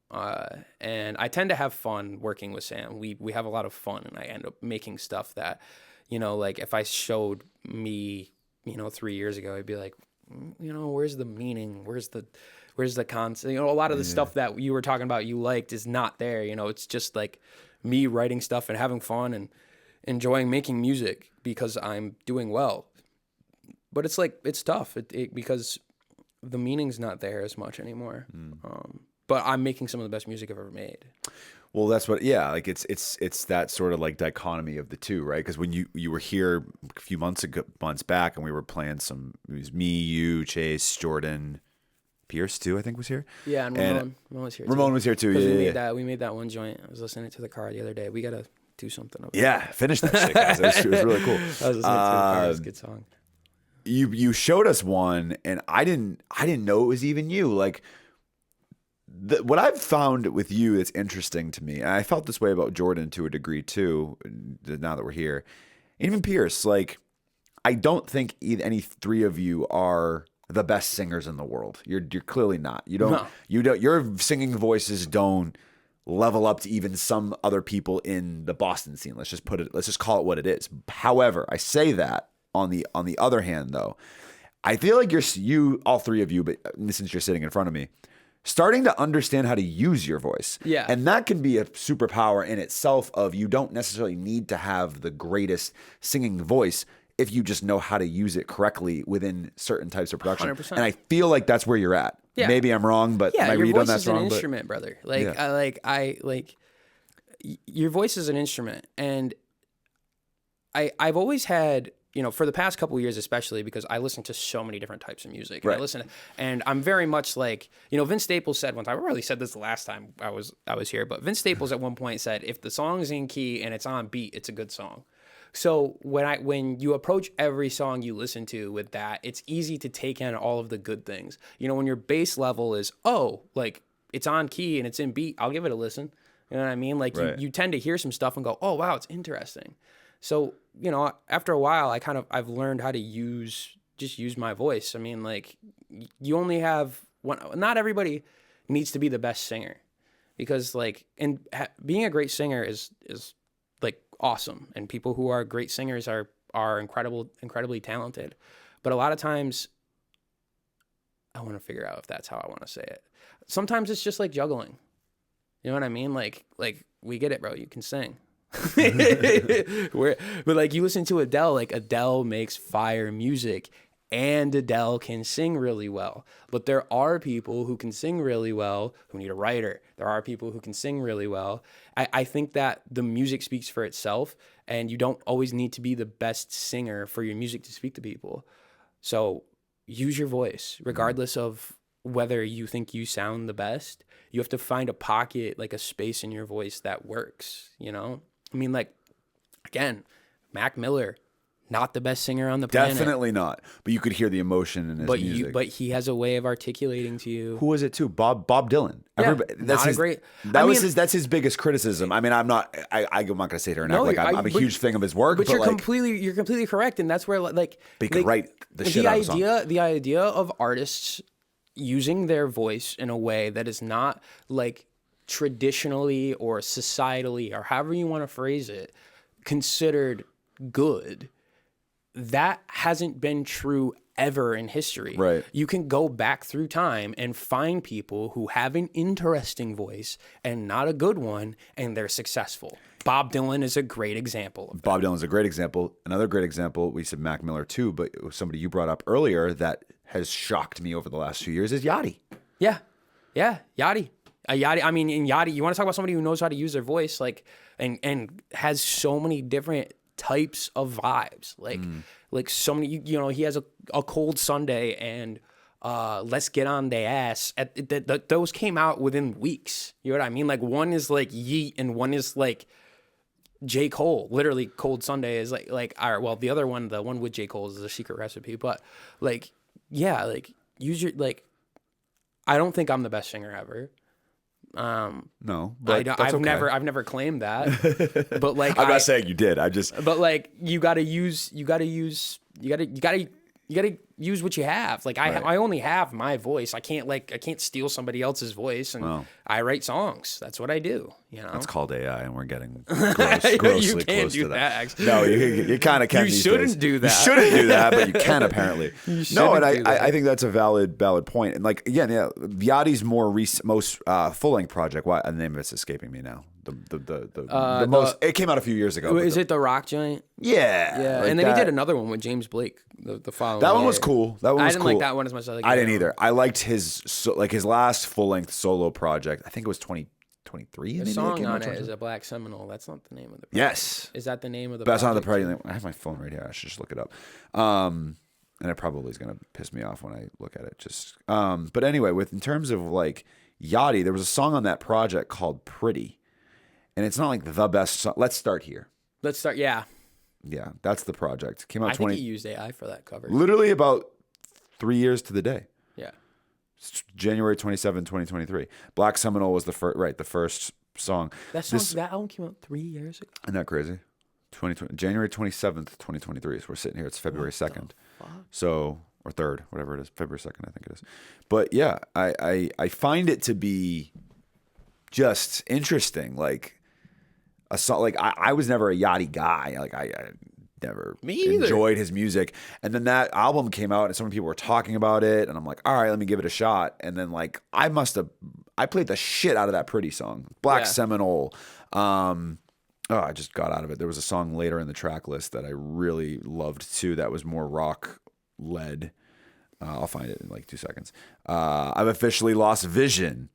And I tend to have fun working with Sam. We have a lot of fun, and I end up making stuff that, you know, like if I showed me, you know, 3 years ago, I'd be like, you know, where's the meaning? Where's the concept? You know, a lot of the stuff that you were talking about you liked is not there. You know, it's just like me writing stuff and having fun and enjoying making music because I'm doing well. But it's like, it's tough because the meaning's not there as much anymore. But I'm making some of the best music I've ever made. Well, that's what, like it's that sort of like dichotomy of the two, right? Because when you were here a few months back, and we were playing it was me, you, Chase, Jordan, Pierce too, I think was here. Yeah, and Ramon was here. Ramon was here too. Yeah, we made that one joint. I was listening to the car the other day. We gotta do something. Finish that shit, guys. It was really cool. I was listening to the car. It was a good song. You showed us one, and I didn't know it was even you. Like, what I've found with you that's interesting to me, and I felt this way about Jordan to a degree too, now that we're here, and even Pierce, like, I don't think any three of you are the best singers in the world. You're clearly not. You don't. Your singing voices don't level up to even some other people in the Boston scene. Let's just call it what it is. However, I say that on the other hand, though, I feel like you all three of you, but since you're sitting in front of me, starting to understand how to use your voice. Yeah. And that can be a superpower in itself of you don't necessarily need to have the greatest singing voice. if you just know how to use it correctly within certain types of production. 100%. And I feel like that's where you're at. Yeah. Maybe I'm wrong, but my your read voice on that's is an wrong. instrument, brother. Like Yeah. Your voice is an instrument, and I've always had, for the past couple of years, especially because I listen to so many different types of music. And Right. and I'm very much like, Vince Staples said one time, I really said this the last time I was here, but Vince Staples at one point said, if the song's in key and it's on beat, it's a good song. So when you approach every song you listen to with that, it's easy to take in all of the good things. When your base level is, it's on key and it's in beat, I'll give it a listen. You know what I mean? Like Right. you tend to hear some stuff and go, oh wow, it's interesting. So, after a while, I've learned how to use my voice. I mean, like, you only have one. Not everybody needs to be the best singer, because being a great singer is like awesome, and people who are great singers are incredibly talented. But a lot of times, I want to figure out if that's how I want to say it. Sometimes it's just like juggling. You know what I mean? Like we get it, bro. You can sing. But you listen to Adele, Adele makes fire music, and Adele can sing really well. But there are people who can sing really well who need a writer. There are people who can sing really well. I think that the music speaks for itself, and you don't always need to be the best singer for your music to speak to people. So use your voice, regardless of whether you think you sound the best. You have to find a pocket, a space in your voice that works, I mean, again, Mac Miller, not the best singer on the planet. Definitely not. But you could hear the emotion in his music. But he has a way of articulating to you. Who was it too? Bob Dylan. Yeah, That's his biggest criticism. I mean, I'm not going to sit here and act like I'm a huge fan of his work. But you're completely correct, and that's where But he could write the shit out of a song. The idea of artists using their voice in a way that is not traditionally or societally, or however you want to phrase it, considered good, that hasn't been true ever in history. Right. You can go back through time and find people who have an interesting voice and not a good one, and they're successful. Bob Dylan is a great example of that. Bob Dylan's a great example. Another great example, we said Mac Miller too, but somebody you brought up earlier that has shocked me over the last few years is Yachty. Yeah, Yachty. Yachty. I mean, in Yachty, you want to talk about somebody who knows how to use their voice, and has so many different types of vibes. So many. He has a Cold Sunday and Let's Get on the Ass. Those came out within weeks. You know what I mean? One is Yeet and one is J. Cole. Literally, Cold Sunday is all right. Well, the other one, the one with J. Cole, is a secret recipe. But use your I don't think I'm the best singer ever. No, but I've never claimed that. But I'm not saying you did. But you gotta use what you have. I only have my voice. I can't steal somebody else's voice, and I write songs. That's what I do. That's called AI, and we're getting grossly you can't close do to that. Actually. No, you kind of can. You shouldn't do that. You shouldn't do that, but you can apparently. No, and I think that's a valid point. And Yachty's most full length project. Why the name of it's escaping me now. The most. It came out a few years ago. Is it the rock joint? Yeah. Yeah, and then he did another one with James Blake. The following. That one was cool. I didn't like that one as much as I didn't either. I liked his last full length solo project. I think it was 2023. The song on it is a Black Seminole. That's not the name of the project. Yes. Is that the name of the project? That's not the project? I have my phone right here. I should just look it up. And it probably is going to piss me off when I look at it. But anyway, in terms of Yachty, there was a song on that project called Pretty. And it's not the best song. Let's start here. Yeah. Yeah, that's the project. Came out I think he used AI for that cover. Literally about 3 years to the day. Yeah. January 27, 2023. Black Seminole was the first song. That album came out 3 years ago. Isn't that crazy? January 27th, 2023. So we're sitting here. It's February 2nd. So, or 3rd, whatever it is. February 2nd, I think it is. But yeah, I find it to be just interesting. A song, I was never a Yachty guy. I never enjoyed his music. And then that album came out and so many people were talking about it. And I'm like, all right, let me give it a shot. And then I played the shit out of that Pretty song. Black Seminole. Oh, I just got out of it. There was a song later in the track list that I really loved too. That was more rock led. I'll find it in like 2 seconds. I've officially lost vision.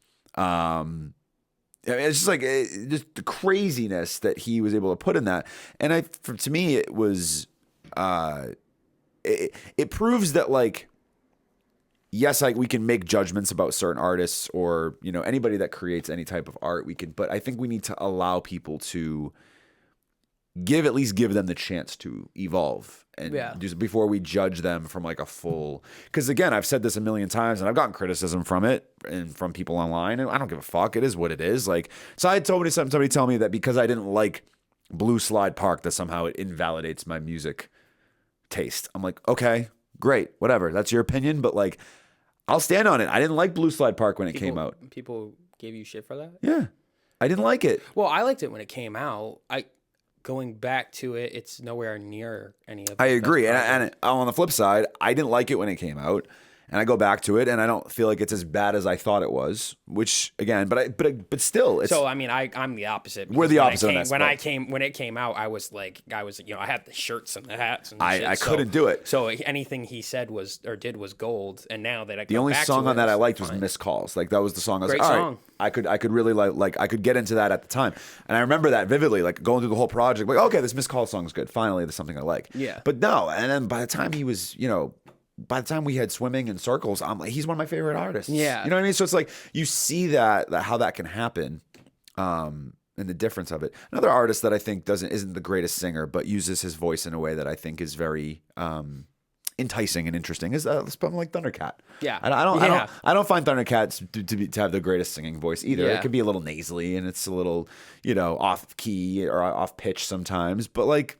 It's just like just the craziness that he was able to put in that, and to me, it was it proves that like, yes, like we can make judgments about certain artists or anybody that creates any type of art. But I think we need to allow people to at least give them the chance to evolve and before we judge them from like a full, because again, I've said this a million times and I've gotten criticism from it and from people online, and I don't give a fuck. It is what it is. Like, so I had somebody tell me that because I didn't like Blue Slide Park, that somehow it invalidates my music taste. I'm like, okay, great, whatever. That's your opinion, but like, I'll stand on it. I didn't like Blue Slide Park when it came out. People gave you shit for that? Yeah. I didn't like it. Well, I liked it when it came out. Going back to it, it's nowhere near any of. I agree, and on the flip side, I didn't like it when it came out, and I go back to it, and I don't feel like it's as bad as I thought it was. Which again, but still, it's, so I mean, I'm the opposite. We're the opposite. When it came out, I was I had the shirts and the hats and I couldn't do it. So anything he said did was gold, and now that the only song on that I liked was Missed Calls. Like that was the song I was great like, all song. right, I could really like I could get into that at the time, and I remember that vividly, like going through the whole project, like okay, this Missed Call song is good. Finally, there's something I like. Yeah. But no, and then by the time he was, by the time we had Swimming in Circles, I'm like, he's one of my favorite artists. Yeah. You know what I mean? So it's like you see that how that can happen, and the difference of it. Another artist that I think isn't the greatest singer, but uses his voice in a way that I think is very enticing and interesting is something like Thundercat. Yeah. I don't find Thundercat to have the greatest singing voice either. Yeah. It can be a little nasally and it's a little, off key or off pitch sometimes, but like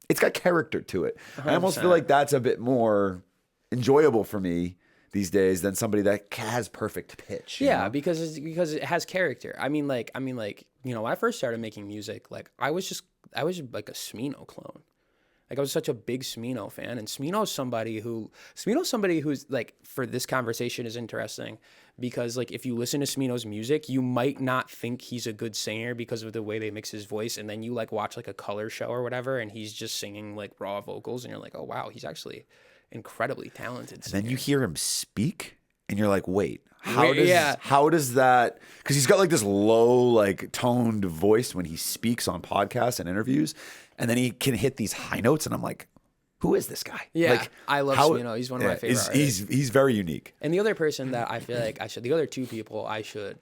it's got character to it. 100%. I almost feel like that's a bit more enjoyable for me these days than somebody that has perfect pitch. Yeah, because it has character. I mean, when I first started making music, like I was like a Smino clone. Like I was such a big Smino fan, and Smino's somebody who's like, for this conversation is interesting because like if you listen to Smino's music, you might not think he's a good singer because of the way they mix his voice, and then you like watch like a color show or whatever, and he's just singing like raw vocals, and you're like, oh wow, he's actually incredibly talented singer. And then you hear him speak and you're like, wait, how does that, because he's got like this low like toned voice when he speaks on podcasts and interviews, and then he can hit these high notes, and I'm like, who is this guy? Yeah, like, I love Smino. He's one of my favorite artists. He's very unique. And the other person that I feel like the other two people I should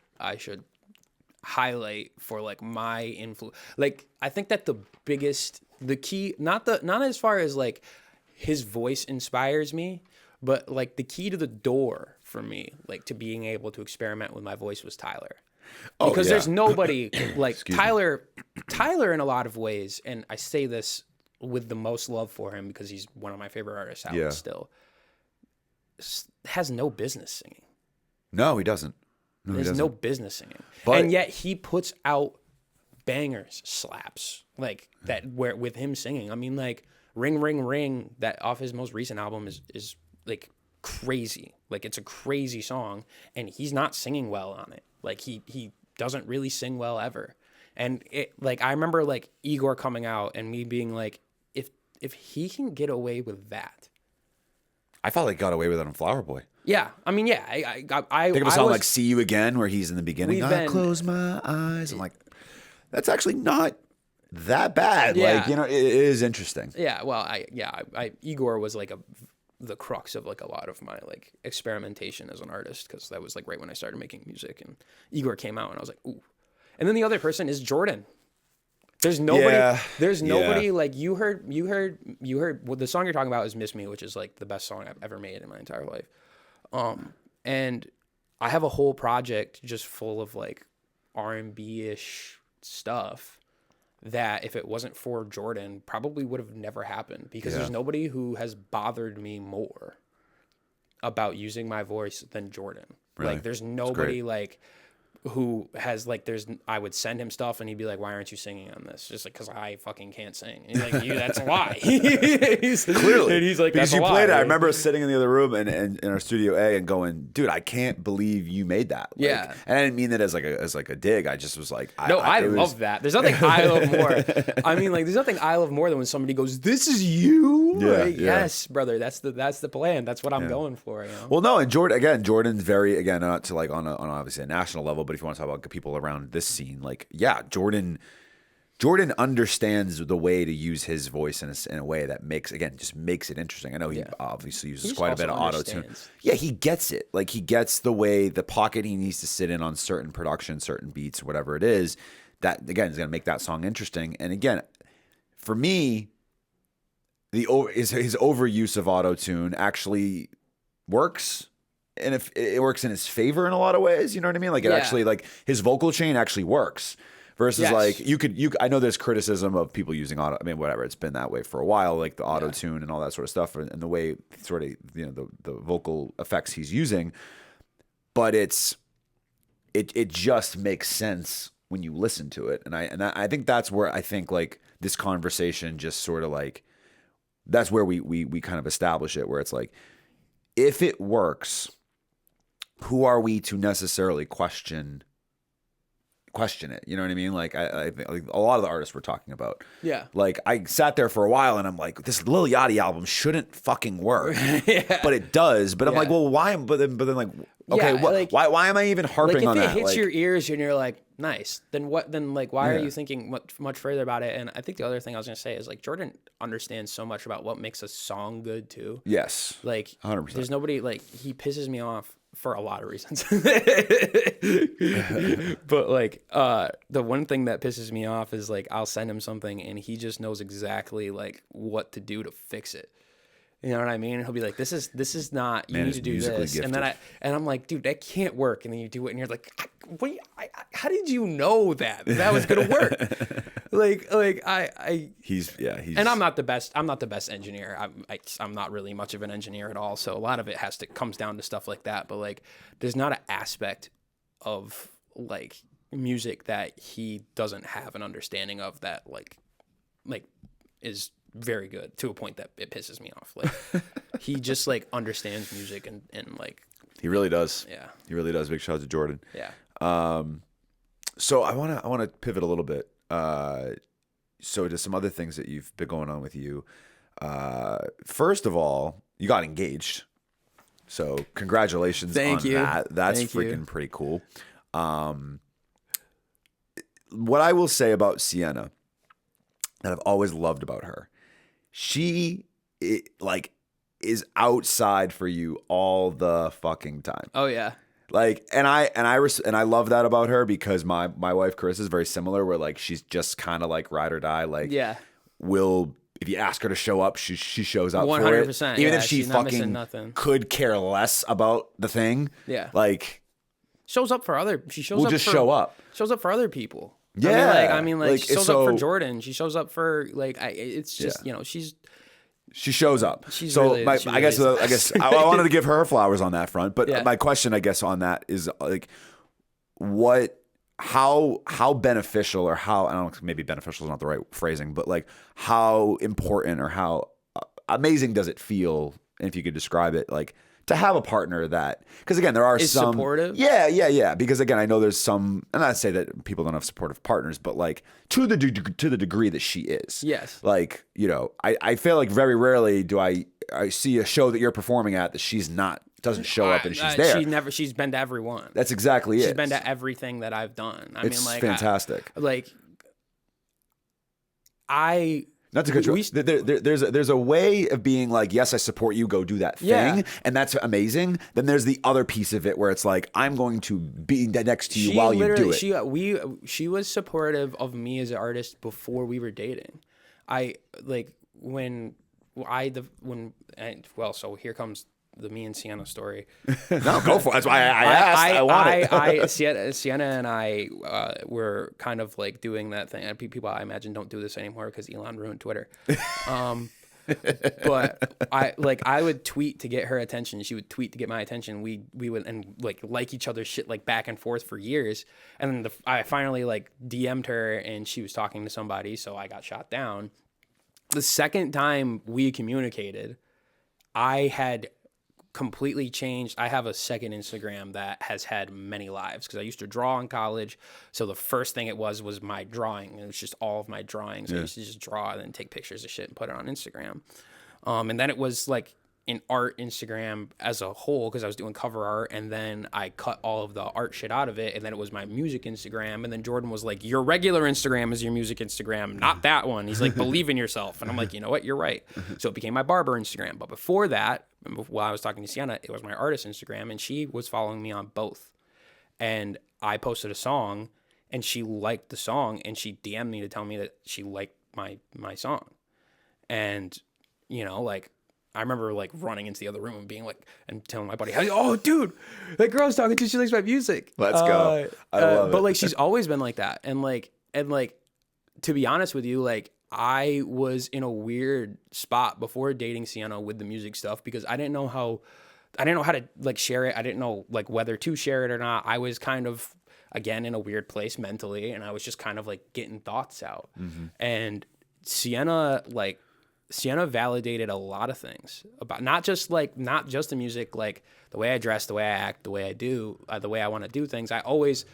highlight for like my influence, like I think that the key, not as far as like his voice inspires me, but like the key to the door for me, like to being able to experiment with my voice, was Tyler. Because there's nobody like Tyler in a lot of ways, and I say this with the most love for him because he's one of my favorite artists out still, has no business singing. No, he doesn't. There's no business singing. And yet he puts out bangers, slaps, like that where with him singing. I mean, like Ring Ring Ring, that off his most recent album is like crazy. Like it's a crazy song, and he's not singing well on it. Like he doesn't really sing well ever. And it, like, I remember like Igor coming out and me being like, if he can get away with that. I felt like he got away with it on Flower Boy. Yeah. I mean, yeah. I think of a song like See You Again, where he's in the beginning. I close my eyes. I'm like, that's actually not that bad. Yeah. Like, it is interesting. Yeah. Well, Igor was like the crux of like a lot of my like experimentation as an artist, because that was like right when I started making music, and Igor came out and I was like, ooh. And then the other person is Jordan. There's nobody. Yeah. There's nobody like you heard. Well, the song you're talking about is "Miss Me," which is like the best song I've ever made in my entire life. And I have a whole project just full of like R&B-ish stuff that, if it wasn't for Jordan, probably would have never happened, because there's nobody who has bothered me more about using my voice than Jordan. Really? Like there's nobody like who has like, I would send him stuff and he'd be like, why aren't you singing on this? Just like, cause I fucking can't sing. And he's like, that's a lie. Clearly. And he's like, because that's you a played it. lie. I remember sitting in the other room and in our studio A and going, dude, I can't believe you made that. Like, Yeah. And I didn't mean that as like a dig. I just was like, I love that. There's nothing I love more. I mean, like, there's nothing I love more than when somebody goes, this is you? Yeah, Like, yeah. Yes, brother. That's the plan. That's what I'm going for, you know? Well, no, and Jordan's very, again, not to like on obviously a national level, but if you want to talk about people around this scene, like, yeah, Jordan understands the way to use his voice in a way that makes it interesting. I know he obviously uses quite a bit of auto-tune. Yeah, he gets it. Like, he gets the way, the pocket he needs to sit in on certain production, certain beats, whatever it is, that, again, is going to make that song interesting. And again, for me, his overuse of auto-tune actually works. And if it works in his favor in a lot of ways, you know what I mean? Like, it actually, like, his vocal chain actually works. Versus like I know there's criticism of people using auto. I mean, whatever, it's been that way for a while, like the auto tune and all that sort of stuff, and the way sort of, you know, the vocal effects he's using. But it just makes sense when you listen to it, and I think that's where I think like this conversation just sort of like that's where we kind of establish it, where it's like, if it works, who are we to necessarily question it? You know what I mean? Like, I think like a lot of the artists we're talking about. Yeah. Like, I sat there for a while and I'm like, this Lil Yachty album shouldn't fucking work. But it does. But I'm like, well, why? But then like, okay, like, why am I even harping on that? If it hits your ears and you're like, nice, then what? Then like, why are you thinking much further about it? And I think the other thing I was gonna say is like, Jordan understands so much about what makes a song good too. Yes. Like, 100%. There's nobody, like, he pisses me off for a lot of reasons. But like, the one thing that pisses me off is like, I'll send him something and he just knows exactly like what to do to fix it. You know what I mean? And he'll be like, this is not, you need to do this. Gifted. And I'm like, dude, that can't work. And then you do it and you're like, how did you know that was going to work? And I'm not the best engineer. I'm not really much of an engineer at all. So a lot of it comes down to stuff like that. But like, there's not an aspect of like music that he doesn't have an understanding of that like is very good to a point that it pisses me off. Like, he just like understands music and like, he really does. Yeah, he really does. Big shout out to Jordan. Yeah. So I want to pivot a little bit. So to some other things that you've been going on with you. First of all, you got engaged. So congratulations on that. That's freaking pretty cool. What I will say about Sienna that I've always loved about her, she is outside for you all the fucking time. Oh yeah. Like, and I love that about her, because my wife Chris is very similar, where like she's just kind of like ride or die. Like, if you ask her to show up, she shows up 100%, for it. Even if she fucking could care less about the thing. Yeah. Like, shows up for other. She shows will up. Just show up. Shows up for other people. Yeah. I mean, like she shows up for Jordan. She shows up for like. It's just you know she shows up. I guess I wanted to give her flowers on that front. But my question, I guess, on that is like, how beneficial, or how, I don't know, maybe beneficial is not the right phrasing, but like how important or how amazing does it feel, if you could describe it, like to have a partner that, because again, there are some supportive. Yeah. Because again, I know there's some, and I say that people don't have supportive partners, but like to the degree that she is. Yes. Like, you know, I feel like very rarely do I see a show that you're performing at that she's doesn't show up and she's there. She's been to every one. That's exactly it. She's been to everything that I've done. It's fantastic. Not to control. There's a way of being like, yes, I support you, go do that thing, and that's amazing. Then there's the other piece of it where it's like, I'm going to be next to you while you do it. She was supportive of me as an artist before we were dating. So here comes the me and Sienna story. No, go for it. That's why I asked. I want it. Sienna and I were kind of like doing that thing. And people, I imagine, don't do this anymore because Elon ruined Twitter. But I would tweet to get her attention. She would tweet to get my attention. We would and like each other's shit like back and forth for years. And then I finally like DM'd her and she was talking to somebody, so I got shot down. The second time we communicated, I had completely changed. I have a second Instagram that has had many lives because I used to draw in college. So the first thing it was my drawing. It was just all of my drawings. I used to just draw and then take pictures of shit and put it on Instagram. And then it was like an art Instagram as a whole because I was doing cover art, and then I cut all of the art shit out of it, and then it was my music Instagram. And then Jordan was like, your regular Instagram is your music Instagram, not that one. He's like, believe in yourself. And I'm like, you know what, you're right. So it became my barber Instagram. But before that, while I was talking to Sienna, it was my artist Instagram, and she was following me on both. And I posted a song and she liked the song, and she DM'd me to tell me that she liked my song. And you know, like, I remember like running into the other room and being like, and telling my buddy, oh, dude, that girl's talking to you. She likes my music. Let's go. I love it. But like, she's always been like that. And like, to be honest with you, like, I was in a weird spot before dating Sienna with the music stuff because I didn't know how to like share it. I didn't know like whether to share it or not. I was kind of, again, in a weird place mentally, and I was just kind of like getting thoughts out. Mm-hmm. And Sienna validated a lot of things about not just the music, like the way I dress, the way I act, the way I do, the way I want to do things. I always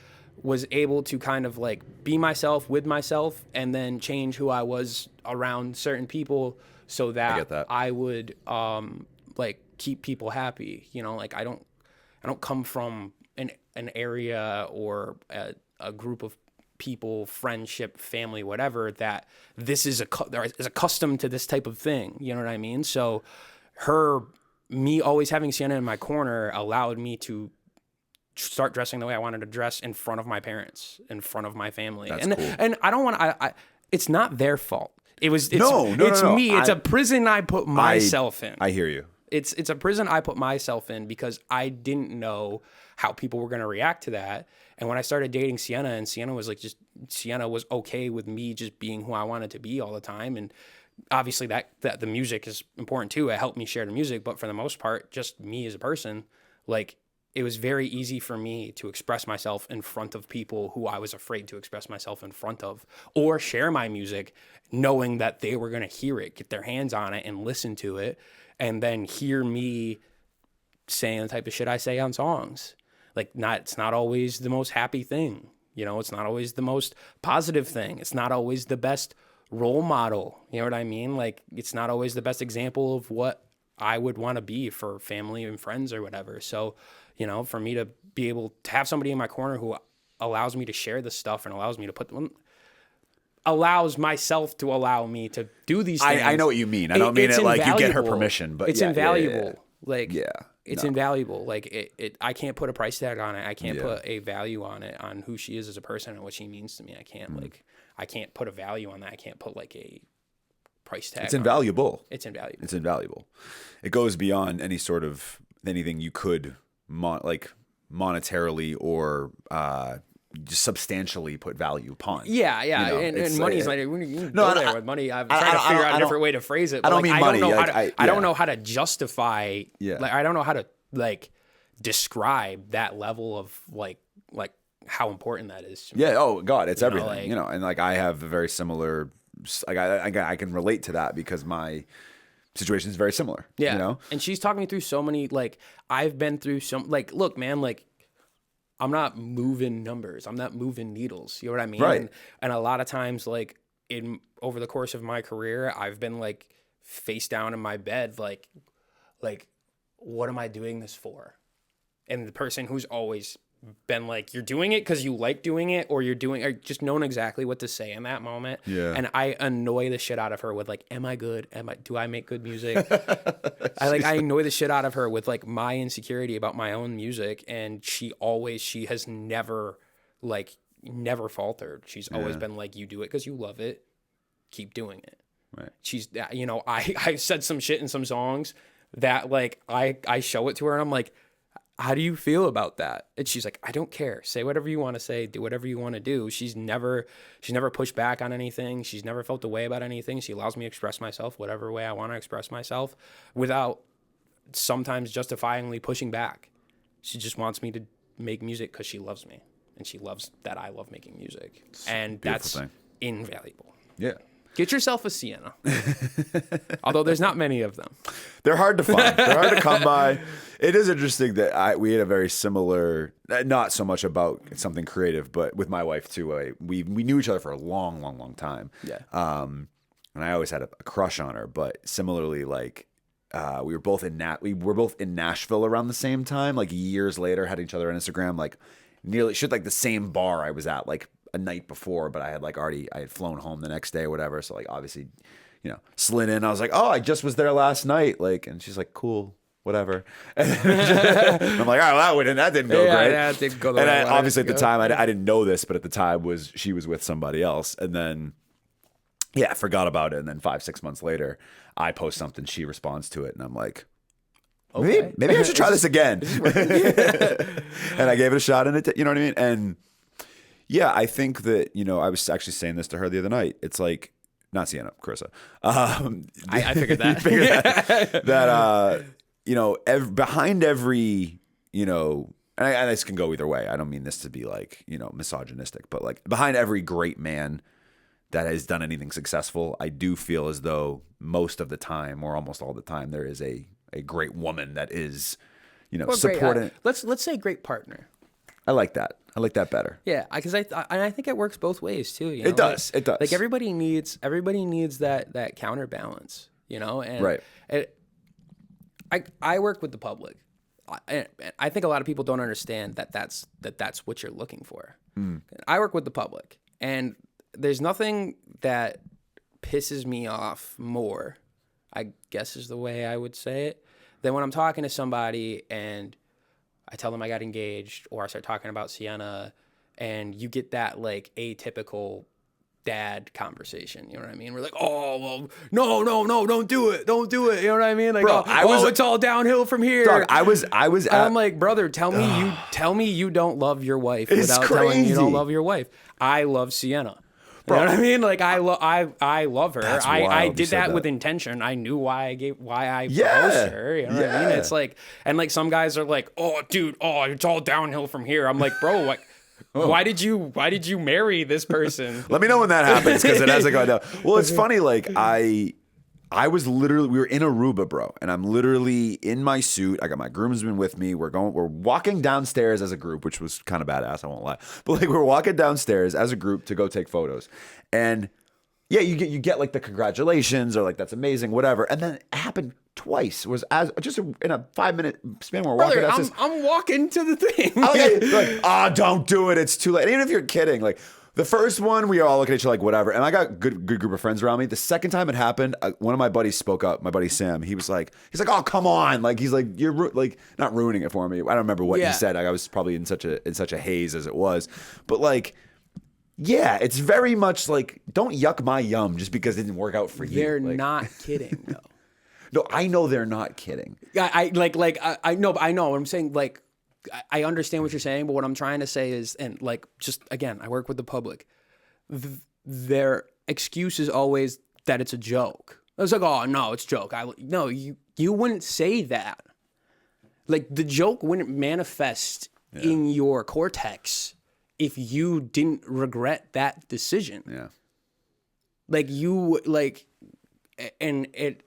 was able to kind of like be myself with myself and then change who I was around certain people so that I would like keep people happy. You know, like I don't come from an area or a group of people, friendship, family, whatever, that this is accustomed to this type of thing. You know what I mean? So me always having Sienna in my corner allowed me to start dressing the way I wanted to dress in front of my parents, in front of my family. That's cool. And I don't want to, it's not their fault. It's me. It's a prison I put myself in. I hear you. It's a prison I put myself in because I didn't know how people were going to react to that. And when I started dating Sienna, and Sienna was okay with me just being who I wanted to be all the time. And obviously that the music is important too. It helped me share the music, but for the most part, just me as a person, like it was very easy for me to express myself in front of people who I was afraid to express myself in front of, or share my music knowing that they were going to hear it, get their hands on it and listen to it, and then hear me saying the type of shit I say on songs. Like, it's not always the most happy thing. You know, it's not always the most positive thing. It's not always the best role model. You know what I mean? Like, it's not always the best example of what I would want to be for family and friends or whatever. So, you know, for me to be able to have somebody in my corner who allows me to share this stuff and allows me to allows myself to allow me to do these things. I know what you mean. I don't mean it like you get her permission, but it's invaluable. Yeah. Like, it's invaluable. Like I can't put a price tag on it. I can't put a value on it, on who she is as a person and what she means to me. I can't I can't put a value on that. I can't put like a price tag. It's invaluable. It's invaluable. It's invaluable. It goes beyond anything you could monetarily or just substantially put value upon. Yeah. You know, and money's like, with money, I'm trying to figure out a different way to phrase it. But I don't mean money. I don't know how to justify. Yeah. Like, I don't know how to like describe that level of like how important that is to me. Yeah. Oh God, it's everything. And like I have a very similar. Like I can relate to that because my situation is very similar. Yeah. You know. And she's talking me through so many. Like, I've been through some. Like, look, man. Like, I'm not moving numbers. I'm not moving needles. You know what I mean? Right. And a lot of times, like, over the course of my career, I've been like face down in my bed, like, what am I doing this for? And the person who's always been like, you're doing it because you like doing it, or just knowing exactly what to say in that moment. Yeah. And I annoy the shit out of her with like, am I good? Do I make good music? I annoy the shit out of her with like my insecurity about my own music. And she has never faltered. She's always been like, you do it because you love it. Keep doing it. Right. She's, I said some shit in some songs that like, I show it to her and I'm like, how do you feel about that? And she's like, I don't care. Say whatever you want to say. Do whatever you want to do. She's never pushed back on anything. She's never felt a way about anything. She allows me to express myself whatever way I want to express myself without sometimes justifiably pushing back. She just wants me to make music because she loves me. And she loves that I love making music. And that's invaluable. Yeah. Get yourself a Sienna. Although there's not many of them. They're hard to find. They're hard to come by. It is interesting that we had a very similar, not so much about something creative, but with my wife too. We knew each other for a long, long, long time. Yeah. And I always had a crush on her. But similarly, like we were both in Nashville around the same time. Like years later, had each other on Instagram. Like nearly like the same bar I was at. Like a night before, but I had flown home the next day or whatever. So like obviously, slid in. I was like, oh, I just was there last night. Like, and she's like, cool, whatever. And I'm like, oh, that didn't go great. Yeah, that didn't go the and way obviously at the time, I didn't know this, but at the time she was with somebody else. And then, I forgot about it. And then 5-6 months later, I post something, she responds to it. And I'm like, okay. maybe I should try this again. And I gave it a shot, and you know what I mean? And yeah, I think that, I was actually saying this to her the other night. It's like, not Sienna, Carissa. I figured that. That, behind every, and this can go either way. I don't mean this to be like, misogynistic, but like behind every great man that has done anything successful, I do feel as though most of the time, or almost all the time, there is a great woman that is, supporting. Let's say great partner. I like that. I like that better. Yeah, because I think it works both ways too. It does. It does. Like everybody needs that counterbalance. And right. I work with the public. I think a lot of people don't understand that's what you're looking for. I work with the public, and there's nothing that pisses me off more, I guess is the way I would say it, than when I'm talking to somebody and I tell them I got engaged, or I start talking about Sienna, and you get that like atypical dad conversation. You know what I mean? We're like, oh, well, no, don't do it. You know what I mean? Like, bro, it's all downhill from here. Dog, I'm like, brother, tell me you don't love your wife without telling me you don't love your wife. I love Sienna. You know what I mean? Like I love her. I did that with intention. I knew why I proposed her. You know what I mean? It's like, and like some guys are like, oh, dude, it's all downhill from here. I'm like, bro, like, why did you marry this person? Let me know when that happens, because it hasn't gone down. Well, it's funny. Like we were in Aruba, bro, and I'm literally in my suit. I got my groomsmen with me. We're walking downstairs as a group, which was kind of badass, I won't lie. But like we're walking downstairs as a group to go take photos. And yeah, you get like the congratulations or like that's amazing, whatever. And then it happened twice. It was just in a 5-minute span we're walking downstairs. I'm walking to the thing. Like, don't do it. It's too late. And even if you're kidding, like the first one, we all look at each other like whatever. And I got good group of friends around me. The second time it happened, one of my buddies spoke up. My buddy Sam. He's like, oh, come on. Like he's like, you're like not ruining it for me. I don't remember what he said. Like, I was probably in such a haze as it was. But like, yeah, it's very much like, don't yuck my yum just because it didn't work out for you. They're not kidding though. No, I know they're not kidding. I know, but I know. I'm saying like. I understand what you're saying, but what I'm trying to say is, and like, just again, I work with the public. Their excuse is always that it's a joke. I was like, oh no, it's a joke. No, you wouldn't say that. Like the joke wouldn't manifest in your cortex if you didn't regret that decision. Yeah. Like and it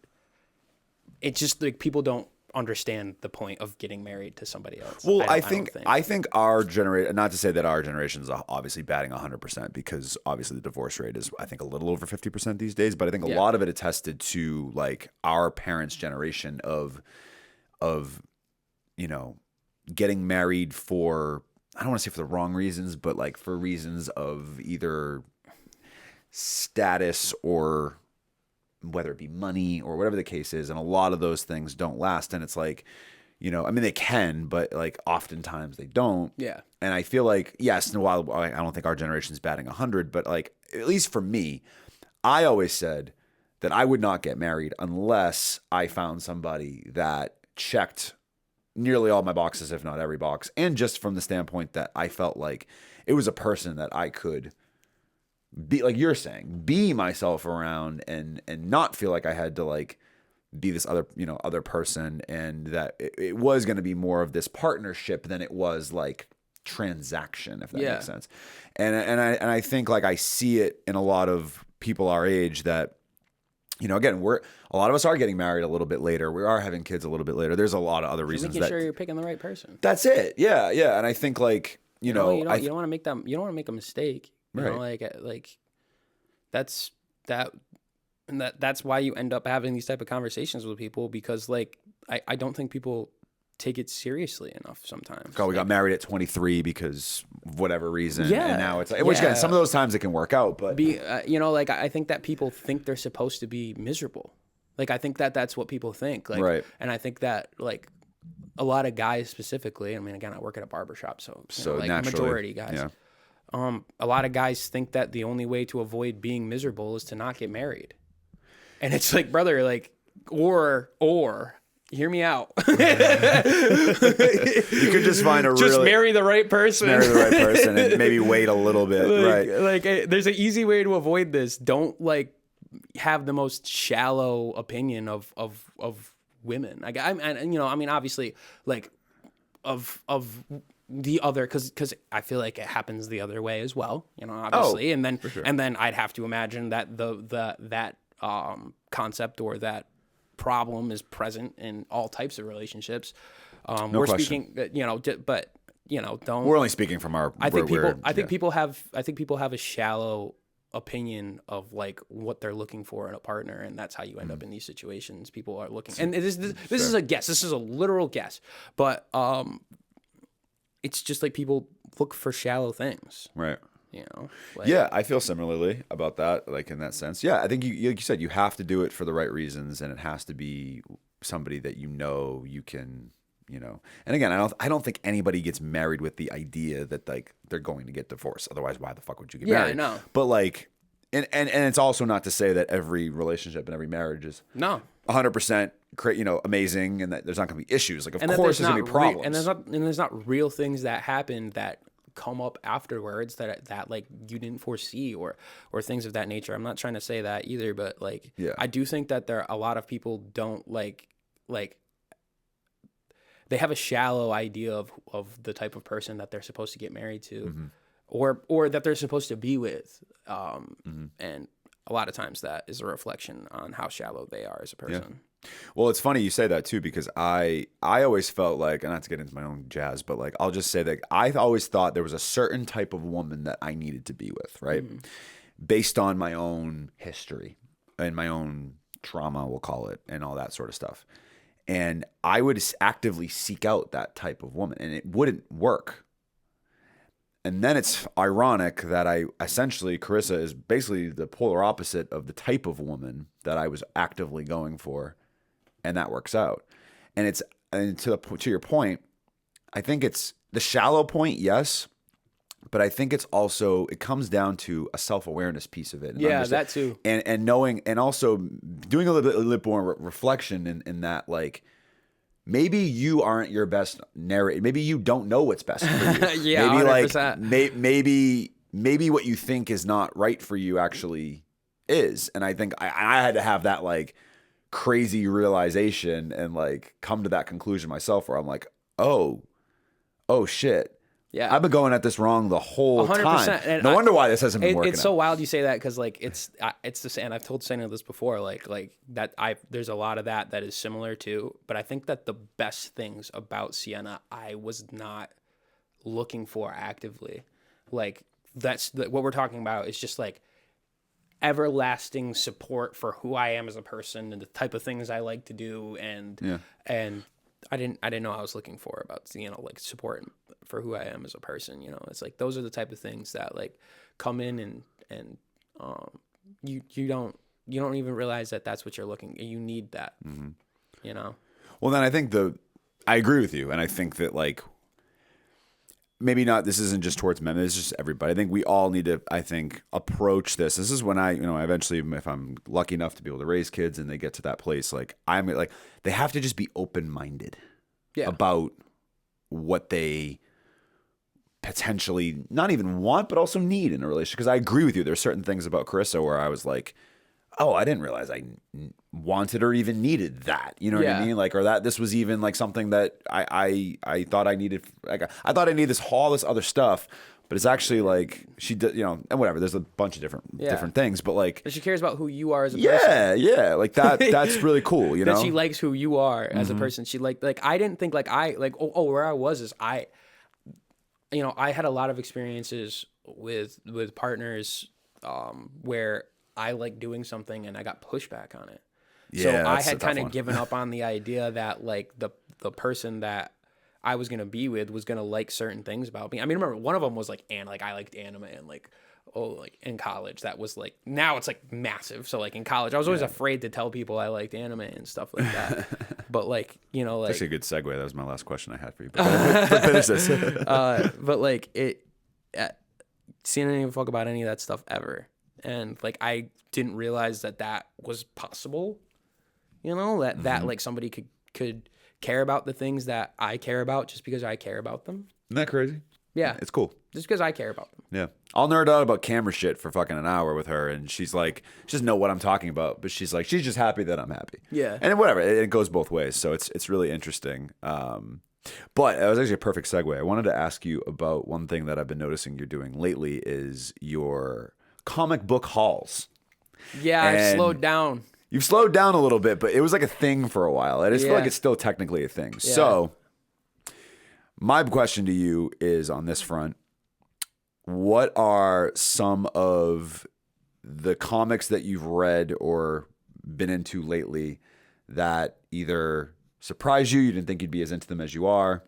just like people don't understand the point of getting married to somebody else. Well, I think our generation, not to say that our generation is obviously batting 100%, because obviously the divorce rate is, I think, a little over 50% these days, but I think a lot of it attested to like our parents' generation of getting married for, I don't want to say for the wrong reasons, but like for reasons of either status or whether it be money or whatever the case is. And a lot of those things don't last. And it's like, I mean, they can, but like oftentimes they don't. Yeah. And I feel like, yes, while I don't think our generation's batting 100, but like, at least for me, I always said that I would not get married unless I found somebody that checked nearly all my boxes, if not every box. And just from the standpoint that I felt like it was a person that I could be, like you're saying, be myself around and not feel like I had to like be this other person, and that it was going to be more of this partnership than it was like transaction, if that makes sense. And I think like I see it in a lot of people our age that, again, a lot of us are getting married a little bit later. We are having kids a little bit later. There's a lot of other reasons. Making sure you're picking the right person. That's it. Yeah. Yeah. And I think like, you don't want to make them, you don't want to make a mistake. You know, like that's that. And that's why you end up having these type of conversations with people, because like I don't think people take it seriously enough sometimes. We got married at 23 because of whatever reason. Yeah. And now it's like, which again, some of those times it can work out, but like I think that people think they're supposed to be miserable. Like I think that's what people think. Like, right. And I think that like a lot of guys specifically, I mean, again, I work at a barbershop, so like majority guys. Yeah. A lot of guys think that the only way to avoid being miserable is to not get married. And it's like, brother, like, or hear me out. You could just find marry the right person. Marry the right person and maybe wait a little bit. Like there's an easy way to avoid this. Don't like have the most shallow opinion of women. Like I mean, obviously, like of the other, because I feel like it happens the other way as well. Obviously, and then I'd have to imagine that that concept or that problem is present in all types of relationships. We're speaking, but don't. We're only speaking from our. I think people have a shallow opinion of like what they're looking for in a partner, and that's how you end up in these situations. People are looking, and this is a guess. This is a literal guess, but it's just like people look for shallow things, right? Like, yeah, I feel similarly about that, like in that sense. Yeah, I think like you said, you have to do it for the right reasons, and it has to be somebody that you can, And again, I don't think anybody gets married with the idea that like they're going to get divorced. Otherwise, why the fuck would you get married? Yeah, I know. But like, and it's also not to say that every relationship and every marriage is 100% amazing, and that there's not going to be issues. Like, of course, there's going to be problems, and there's not real things that happen that come up afterwards that like you didn't foresee or things of that nature. I'm not trying to say that either, but like I do think that there are a lot of people don't like they have a shallow idea of the type of person that they're supposed to get married to, or that they're supposed to be with, and a lot of times that is a reflection on how shallow they are as a person. Yeah. Well, it's funny you say that too, because I always felt like, and not to get into my own jazz, but like I'll just say that I always thought there was a certain type of woman that I needed to be with, right? Based on my own history and my own trauma, we'll call it, and all that sort of stuff. And I would actively seek out that type of woman, and it wouldn't work. And then it's ironic that Carissa is basically the polar opposite of the type of woman that I was actively going for. And that works out. And to your point, I think it's the shallow point, yes, but I think it comes down to a self-awareness piece of it. And that too. And knowing, and also doing a little bit more reflection in that, like, maybe you aren't your best narrator. Maybe you don't know what's best for you. Yeah, maybe 100%. Maybe what you think is not right for you actually is. And I think I had to have that like crazy realization and like come to that conclusion myself, where I'm like, oh shit. Yeah, I've been going at this wrong the whole 100%. Time. And no wonder why this hasn't been working. It's so wild you say that, because like it's the same. And I've told Santa this before. Like that there's a lot of that is similar too. But I think that the best things about Sienna, I was not looking for actively. Like that's what we're talking about. Is just like everlasting support for who I am as a person and the type of things I like to do, and I didn't know I was looking for about, like support for who I am as a person. It's like those are the type of things that like come in and you don't even realize that that's what you're looking. You need that, Well, then I think I agree with you, and I think that like maybe not. This isn't just towards men. It's just everybody. I think we all need to, approach this. This is when I eventually, if I'm lucky enough to be able to raise kids and they get to that place, like they have to just be open-minded. about what they potentially not even want, but also need in a relationship. Because I agree with you. There's certain things about Carissa where I was like, oh, I didn't realize I wanted or even needed that. You know what I mean? Like, or that this was even like something that I thought I needed. Like, I thought I needed all this other stuff, but it's actually like she did, you know, and whatever. There's a bunch of different things, but like, but she cares about who you are as a person. Yeah, like that. That's really cool. You know, that she likes who you are as a person. She like I didn't think like where I was is I had a lot of experiences with partners where I like doing something and I got pushback on it. Yeah, so I had kind of given up on the idea that like the person that I was gonna be with was gonna like certain things about me. I mean, I remember one of them was like I liked anime and like in college that was like, now it's like massive. So like in college I was always afraid to tell people I liked anime and stuff like that. But like, you know, like it's actually a good segue. That was my last question I had for you. But finish this. But like seeing any fuck about any of that stuff ever. And like I didn't realize that was possible, you know, that like somebody could care about the things that I care about just because I care about them. Isn't that crazy? Yeah, it's cool. Just because I care about them. Yeah, I'll nerd out about camera shit for fucking an hour with her, and she's like, she doesn't know what I'm talking about, but she's like, she's just happy that I'm happy. Yeah, and whatever, it goes both ways, so it's really interesting. But it was actually a perfect segue. I wanted to ask you about one thing that I've been noticing you're doing lately is your comic book hauls. Yeah, I've slowed down. You've slowed down a little bit, but it was like a thing for a while. I just feel like it's still technically a thing. Yeah. So my question to you is on this front, what are some of the comics that you've read or been into lately that either surprised you didn't think you'd be as into them as you are,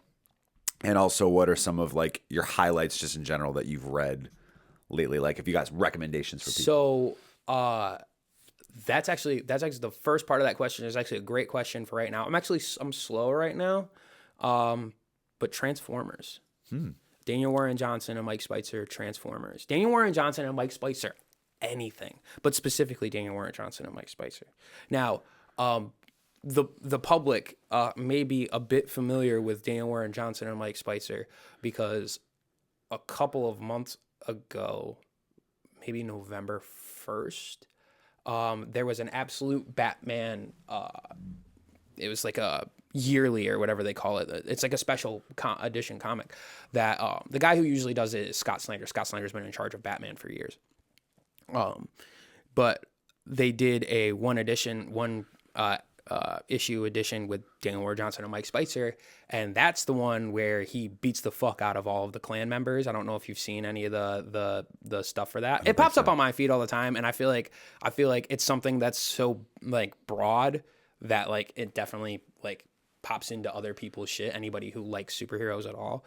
and also what are some of like your highlights just in general that you've read lately? Like if you guys recommendations for people. So that's actually the first part of that question is actually a great question for right now. I'm slow right now, but Transformers. Daniel Warren Johnson and Mike Spicer, Transformers. Daniel Warren Johnson and Mike Spicer, anything, but specifically Daniel Warren Johnson and Mike Spicer. Now, the public may be a bit familiar with Daniel Warren Johnson and Mike Spicer because a couple of months ago, maybe November 1st, there was an absolute Batman. It was like a yearly or whatever they call it. It's like a special edition comic that the guy who usually does it is Scott Snyder. Scott Snyder's been in charge of Batman for years. But they did a one issue edition with Daniel Warren Johnson and Mike Spicer, and that's the one where he beats the fuck out of all of the Klan members. I don't know if you've seen any of the stuff for that. It pops up on my feed all the time, and I feel like it's something that's so like broad that like it definitely like pops into other people's shit. Anybody who likes superheroes at all.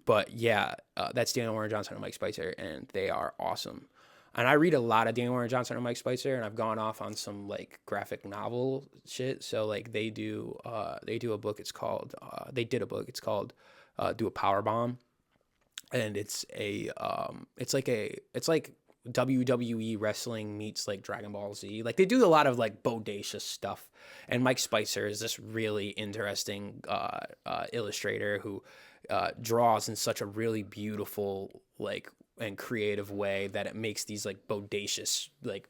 But yeah, that's Daniel Warren Johnson and Mike Spicer, and they are awesome. And I read a lot of Daniel Warren Johnson and Mike Spicer, and I've gone off on some like graphic novel shit. So like they do a book. It's called It's called Do a Power Bomb, and it's like WWE wrestling meets like Dragon Ball Z. Like they do a lot of like bodacious stuff. And Mike Spicer is this really interesting illustrator who draws in such a really beautiful like and creative way that it makes these like bodacious like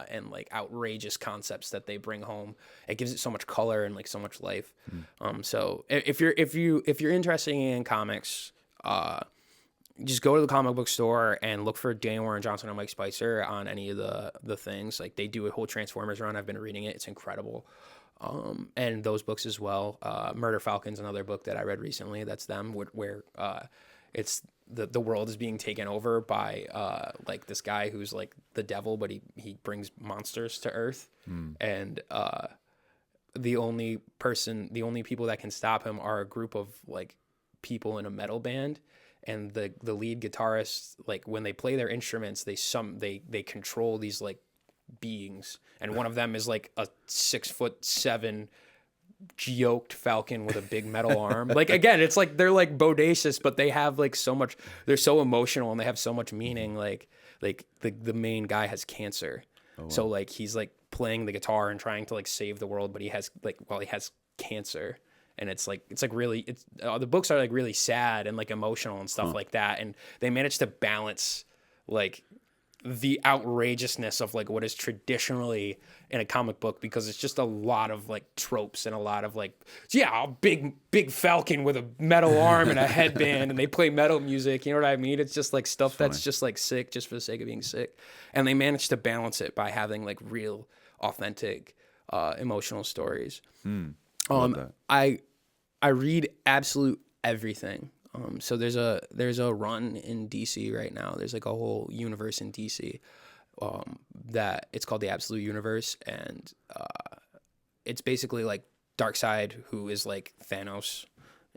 and like outrageous concepts that they bring home. It gives it so much color and like so much life. So if you're interested in comics, just go to the comic book store and look for Daniel Warren Johnson and Mike Spicer on any of the things. Like they do a whole Transformers run. I've been reading it. It's incredible. And those books as well. Murder Falcon's another book that I read recently. That's them where it's the world is being taken over by like this guy who's like the devil, but he brings monsters to Earth. And the only people that can stop him are a group of like people in a metal band. And the lead guitarists, like when they play their instruments, they control these like beings, and one of them is like a 6'7" yoked falcon with a big metal arm. Like again, it's like they're like bodacious, but they have like so much. They're so emotional and they have so much meaning. Like the main guy has cancer, so like he's like playing the guitar and trying to like save the world, but he has cancer. and it's like really, the books are like really sad and like emotional and stuff like that, and they managed to balance like the outrageousness of like what is traditionally in a comic book, because it's just a lot of like tropes and a lot of like, yeah, a big falcon with a metal arm and a headband and they play metal music, you know what I mean? It's just like stuff that's just like sick just for the sake of being sick, and they managed to balance it by having like real authentic emotional stories. I read absolute everything. So there's a run in DC right now. There's like a whole universe in DC that it's called the Absolute Universe, and it's basically like Darkseid, who is like Thanos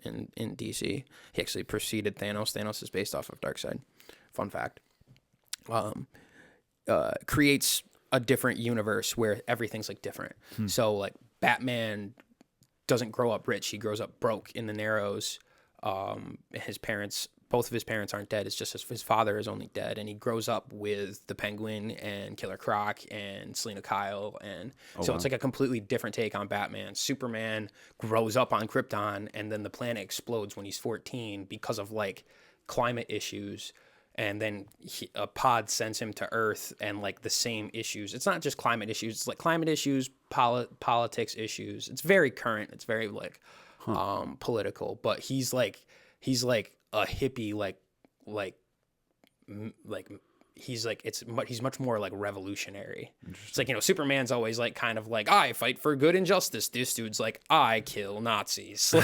in DC. He actually preceded Thanos. Thanos is based off of Darkseid. Fun fact. Creates a different universe where everything's like different. So like Batman doesn't grow up rich. He grows up broke in the Narrows. Both of his parents aren't dead. It's just his father is only dead, and he grows up with the Penguin and Killer Croc and Selena Kyle, and it's like a completely different take on Batman. Superman grows up on Krypton, and then the planet explodes when he's 14 because of like climate issues, and then a pod sends him to Earth, and like the same issues. It's not just climate issues. It's like climate issues, politics issues. It's very current. It's very like political, but he's like a hippie, he's much more like revolutionary. It's like, Superman's always like kind of like, I fight for good and justice. This dude's like, I kill Nazis.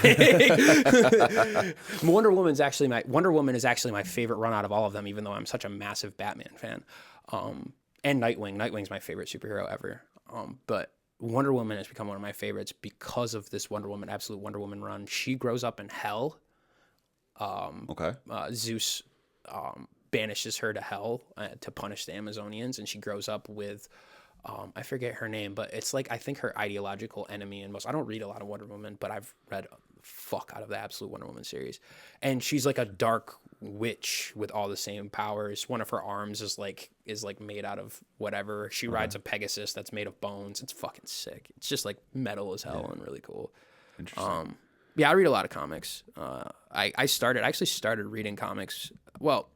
Wonder Woman is actually my favorite run out of all of them, even though I'm such a massive Batman fan. And Nightwing's my favorite superhero ever. But Wonder Woman has become one of my favorites because of this Absolute Wonder Woman run. She grows up in hell. Zeus banishes her to hell to punish the Amazonians, and she grows up with I forget her name, but it's like I think her ideological enemy. And I don't read a lot of Wonder Woman, but I've read fuck out of the Absolute Wonder Woman series, and she's like a dark witch with all the same powers. One of her arms is like made out of whatever. She rides a Pegasus that's made of bones. It's fucking sick. It's just like metal as hell and really cool. Interesting. Yeah, I read a lot of comics. I actually started reading comics. Well,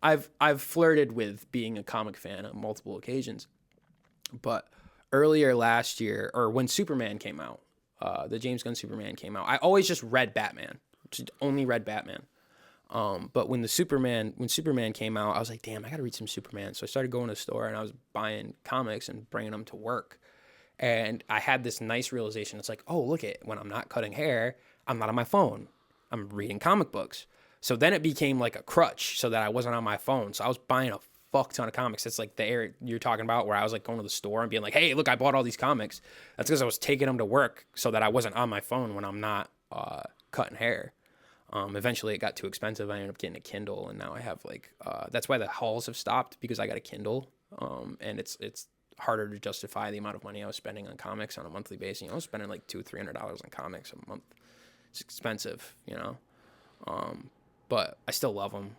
I've flirted with being a comic fan on multiple occasions, but earlier last year, or when Superman came out, the James Gunn Superman came out, I always just read Batman. Just only read Batman. But when Superman came out, I was like, damn, I gotta read some Superman. So I started going to the store and I was buying comics and bringing them to work. And I had this nice realization. It's like, oh, look when I'm not cutting hair, I'm not on my phone. I'm reading comic books. So then it became like a crutch so that I wasn't on my phone. So I was buying a fuck ton of comics. It's like the era you're talking about where I was like going to the store and being like, hey, look, I bought all these comics. That's because I was taking them to work so that I wasn't on my phone when I'm not cutting hair. Eventually it got too expensive. I ended up getting a Kindle, and now I have like, that's why the hauls have stopped, because I got a Kindle. And it's harder to justify the amount of money I was spending on comics on a monthly basis. I was spending like $200-$300 on comics a month. It's expensive, but I still love them.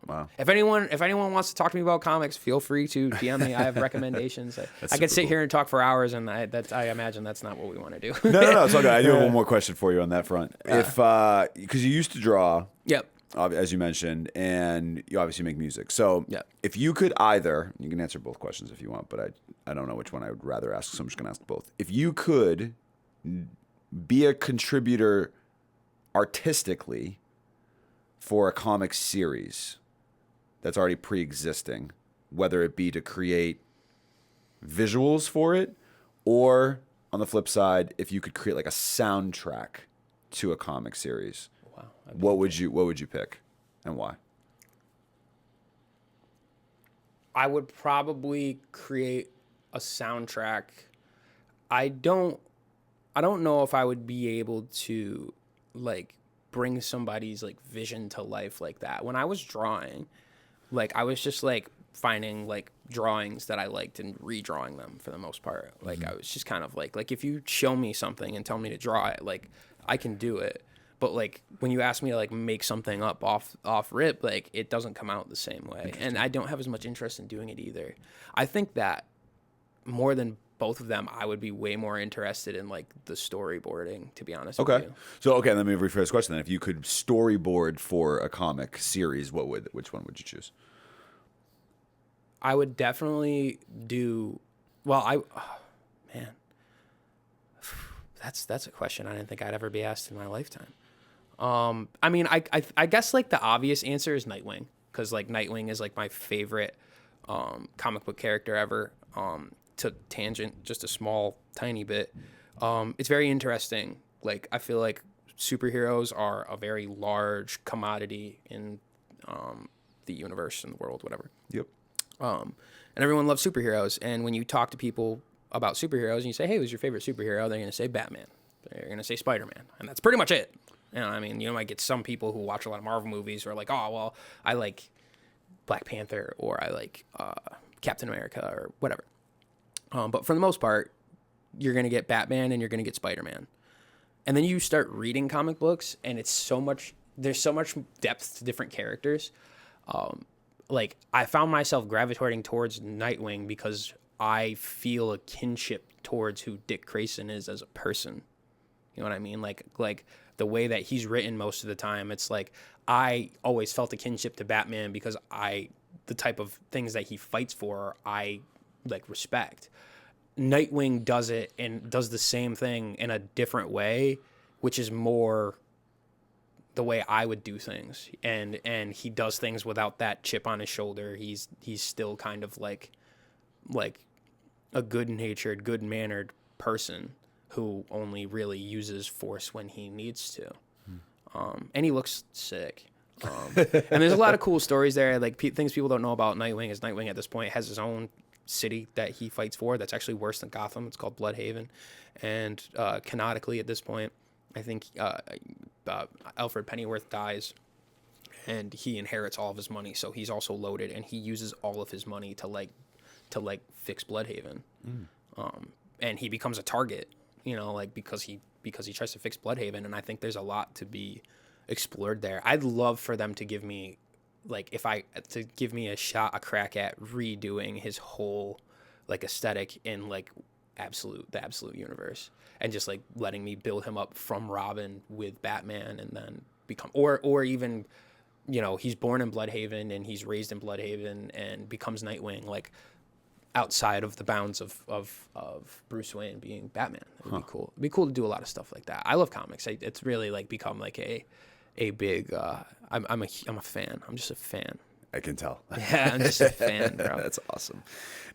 Wow. If anyone wants to talk to me about comics, feel free to DM me. I have recommendations. I could sit here and talk for hours, and I imagine that's not what we want to do. No, it's okay. I do have one more question for you on that front. Because you used to draw. Yep. As you mentioned, and you obviously make music. So if you could either, you can answer both questions if you want, but I don't know which one I would rather ask, so I'm just going to ask both. If you could be a contributor artistically for a comic series that's already pre-existing, whether it be to create visuals for it, or on the flip side, if you could create like a soundtrack to a comic series, what would you pick, and why? I would probably create a soundtrack. I don't know if I would be able to like bring somebody's like vision to life like that. When I was drawing, like I was just like finding like drawings that I liked and redrawing them for the most part. Like I was just kind of like if you show me something and tell me to draw it, like I can do it. But like when you ask me to like make something up off rip, like it doesn't come out the same way. And I don't have as much interest in doing it either. I think that more than both of them, I would be way more interested in like the storyboarding, to be honest with Okay. you. So, okay, let me rephrase the question then. If you could storyboard for a comic series, which one would you choose? I would definitely do, well, man, that's a question I didn't think I'd ever be asked in my lifetime. I mean, I guess like the obvious answer is Nightwing, because like Nightwing is like my favorite comic book character ever. To tangent just a small tiny bit, it's very interesting. Like I feel like superheroes are a very large commodity in the universe, in the world, whatever. Yep. And everyone loves superheroes. And when you talk to people about superheroes and you say, hey, who's your favorite superhero? They're going to say Batman. They're going to say Spider-Man. And that's pretty much it. You know, I mean, you might get some people who watch a lot of Marvel movies who are like, oh, well, I like Black Panther, or I like Captain America, or whatever. But for the most part, you're going to get Batman and you're going to get Spider-Man. And then you start reading comic books, and there's so much depth to different characters. Like I found myself gravitating towards Nightwing because I feel a kinship towards who Dick Grayson is as a person. You know what I mean? Like the way that he's written most of the time, it's like I always felt a kinship to Batman because the type of things that he fights for, I like respect. Nightwing does it and does the same thing in a different way, which is more the way I would do things, and he does things without that chip on his shoulder. He's still kind of like a good-natured, good-mannered person who only really uses force when he needs to. And he looks sick. And there's a lot of cool stories there. Like things people don't know about Nightwing is Nightwing at this point has his own city that he fights for that's actually worse than Gotham. It's called Bloodhaven. And canonically at this point, I think Alfred Pennyworth dies and he inherits all of his money. So he's also loaded, and he uses all of his money to fix Bloodhaven. And he becomes a target, you know, like because he tries to fix Bloodhaven. And I think there's a lot to be explored there. I'd love for them to give me a crack at redoing his whole like aesthetic in like the absolute universe, and just like letting me build him up from Robin with Batman, and then become or even, you know, he's born in Bloodhaven and he's raised in Bloodhaven and becomes Nightwing, like outside of the bounds of Bruce Wayne being Batman. It would be cool. It'd be cool to do a lot of stuff like that. I love comics. It's really like become like a big I'm a fan. I'm just a fan. I can tell. Yeah, I'm just a fan, bro. That's awesome.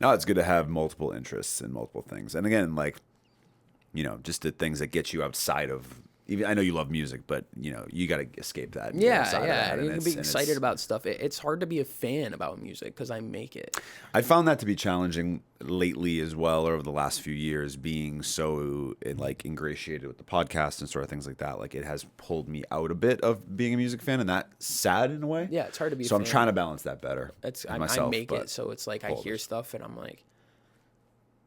No, it's good to have multiple interests in multiple things. And again, like, you know, just the things that get you outside of, even I know you love music, but you know, you got to escape that. Yeah. You can be excited about stuff. It's hard to be a fan about music because I make it. I found that to be challenging lately as well, over the last few years, being so like ingratiated with the podcast and sort of things like that. Like it has pulled me out a bit of being a music fan, and that's sad in a way. Yeah, it's hard to be. So I'm trying to balance that better. I make it so it's like I hear stuff and I'm like,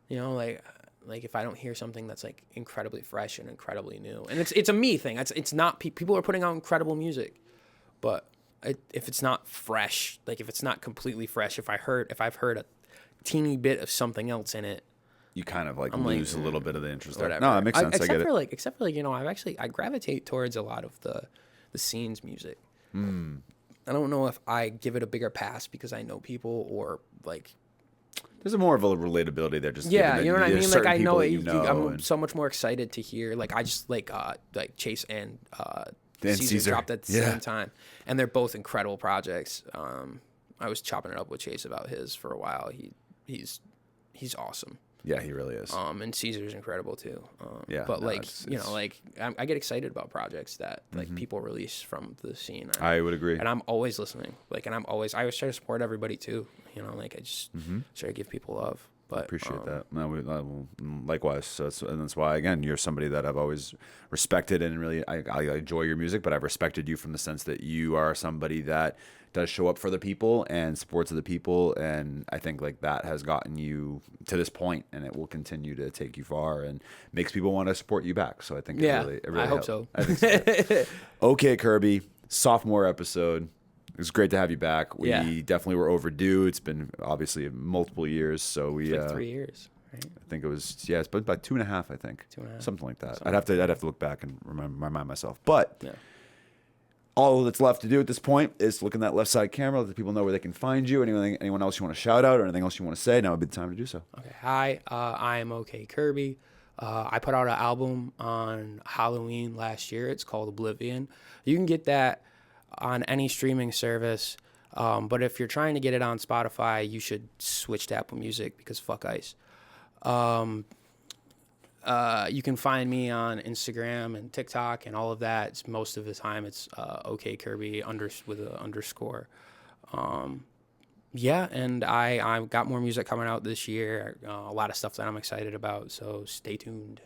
you know, like if I don't hear something that's like incredibly fresh and incredibly new, and it's a me thing. It's not people are putting out incredible music, but if it's not fresh, like if it's not completely fresh, if I've heard a teeny bit of something else in it, you kind of like lose a little bit of the interest there. Whatever. No, that makes sense. I get it. Except for like, you know, I gravitate towards a lot of the scenes music. I don't know if I give it a bigger pass because I know people, or like there's a more of a relatability there. Just you know what I mean. Like I know, I'm so much more excited to hear. Like I just like Chase and Caesar dropped at the same time, and they're both incredible projects. I was chopping it up with Chase about his for a while. He's awesome. Yeah, he really is. And Caesar's incredible too. But you know, like I get excited about projects that like people release from the scene. I would agree. And I'm always listening. Like, and I always try to support everybody too. You know, like I just try to give people love. But I appreciate that. No, likewise. So that's why, again, you're somebody that I've always respected, and really I enjoy your music, but I've respected you from the sense that you are somebody that does show up for the people and supports the people, and I think like that has gotten you to this point, and it will continue to take you far and makes people want to support you back. So I think it really I hope so. I think so. Okay, Kirby, sophomore episode. It was great to have you back. We definitely were overdue. It's been obviously multiple years, so we like 3 years. right? I think it was, yeah, it's about 2.5, I think. 2.5. Something like that. Something I'd have to look back and remind myself. But Yeah. all that's left to do at this point is look in that left side camera, let the people know where they can find you. Anyone else you want to shout out or anything else you want to say, now would be the time to do so. Okay. Hi, I am okaykirby. I put out an album on Halloween last year. It's called Oblivion. You can get that on any streaming service. But if you're trying to get it on Spotify, you should switch to Apple Music because fuck ICE. You can find me on Instagram and TikTok and all of that. Most of the time it's okaykirby with an underscore. Yeah, and I got more music coming out this year. A lot of stuff that I'm excited about, so stay tuned.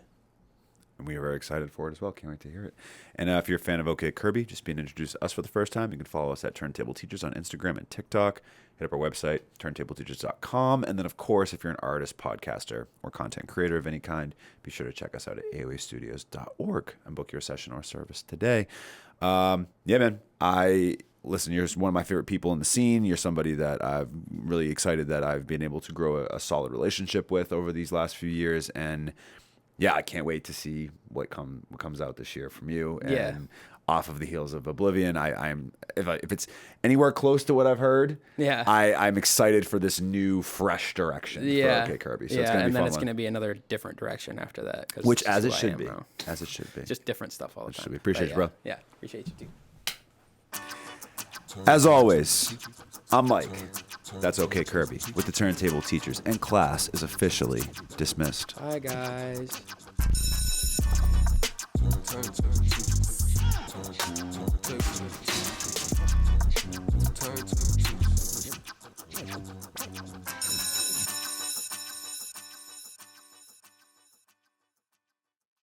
And we are very excited for it as well. Can't wait to hear it. And if you're a fan of okaykirby, just being introduced to us for the first time, you can follow us at Turntable Teachers on Instagram and TikTok. Hit up our website, turntableteachers.com. And then, of course, if you're an artist, podcaster, or content creator of any kind, be sure to check us out at aoastudios.org and book your session or service today. Yeah, man. Listen, you're one of my favorite people in the scene. You're somebody that I'm really excited that I've been able to grow a solid relationship with over these last few years. And yeah, I can't wait to see what comes out this year from you. And off of the heels of Oblivion, if it's anywhere close to what I've heard, I'm excited for this new, fresh direction for okaykirby. So it's gonna be fun. It's going to be another different direction after that. Which, as it should be. As it should be. Just different stuff all the time. We appreciate you, bro. Yeah, appreciate you, too. As always, I'm Mike. That's okaykirby with the Turntable Teachers, and class is officially dismissed. Bye, guys. Turn.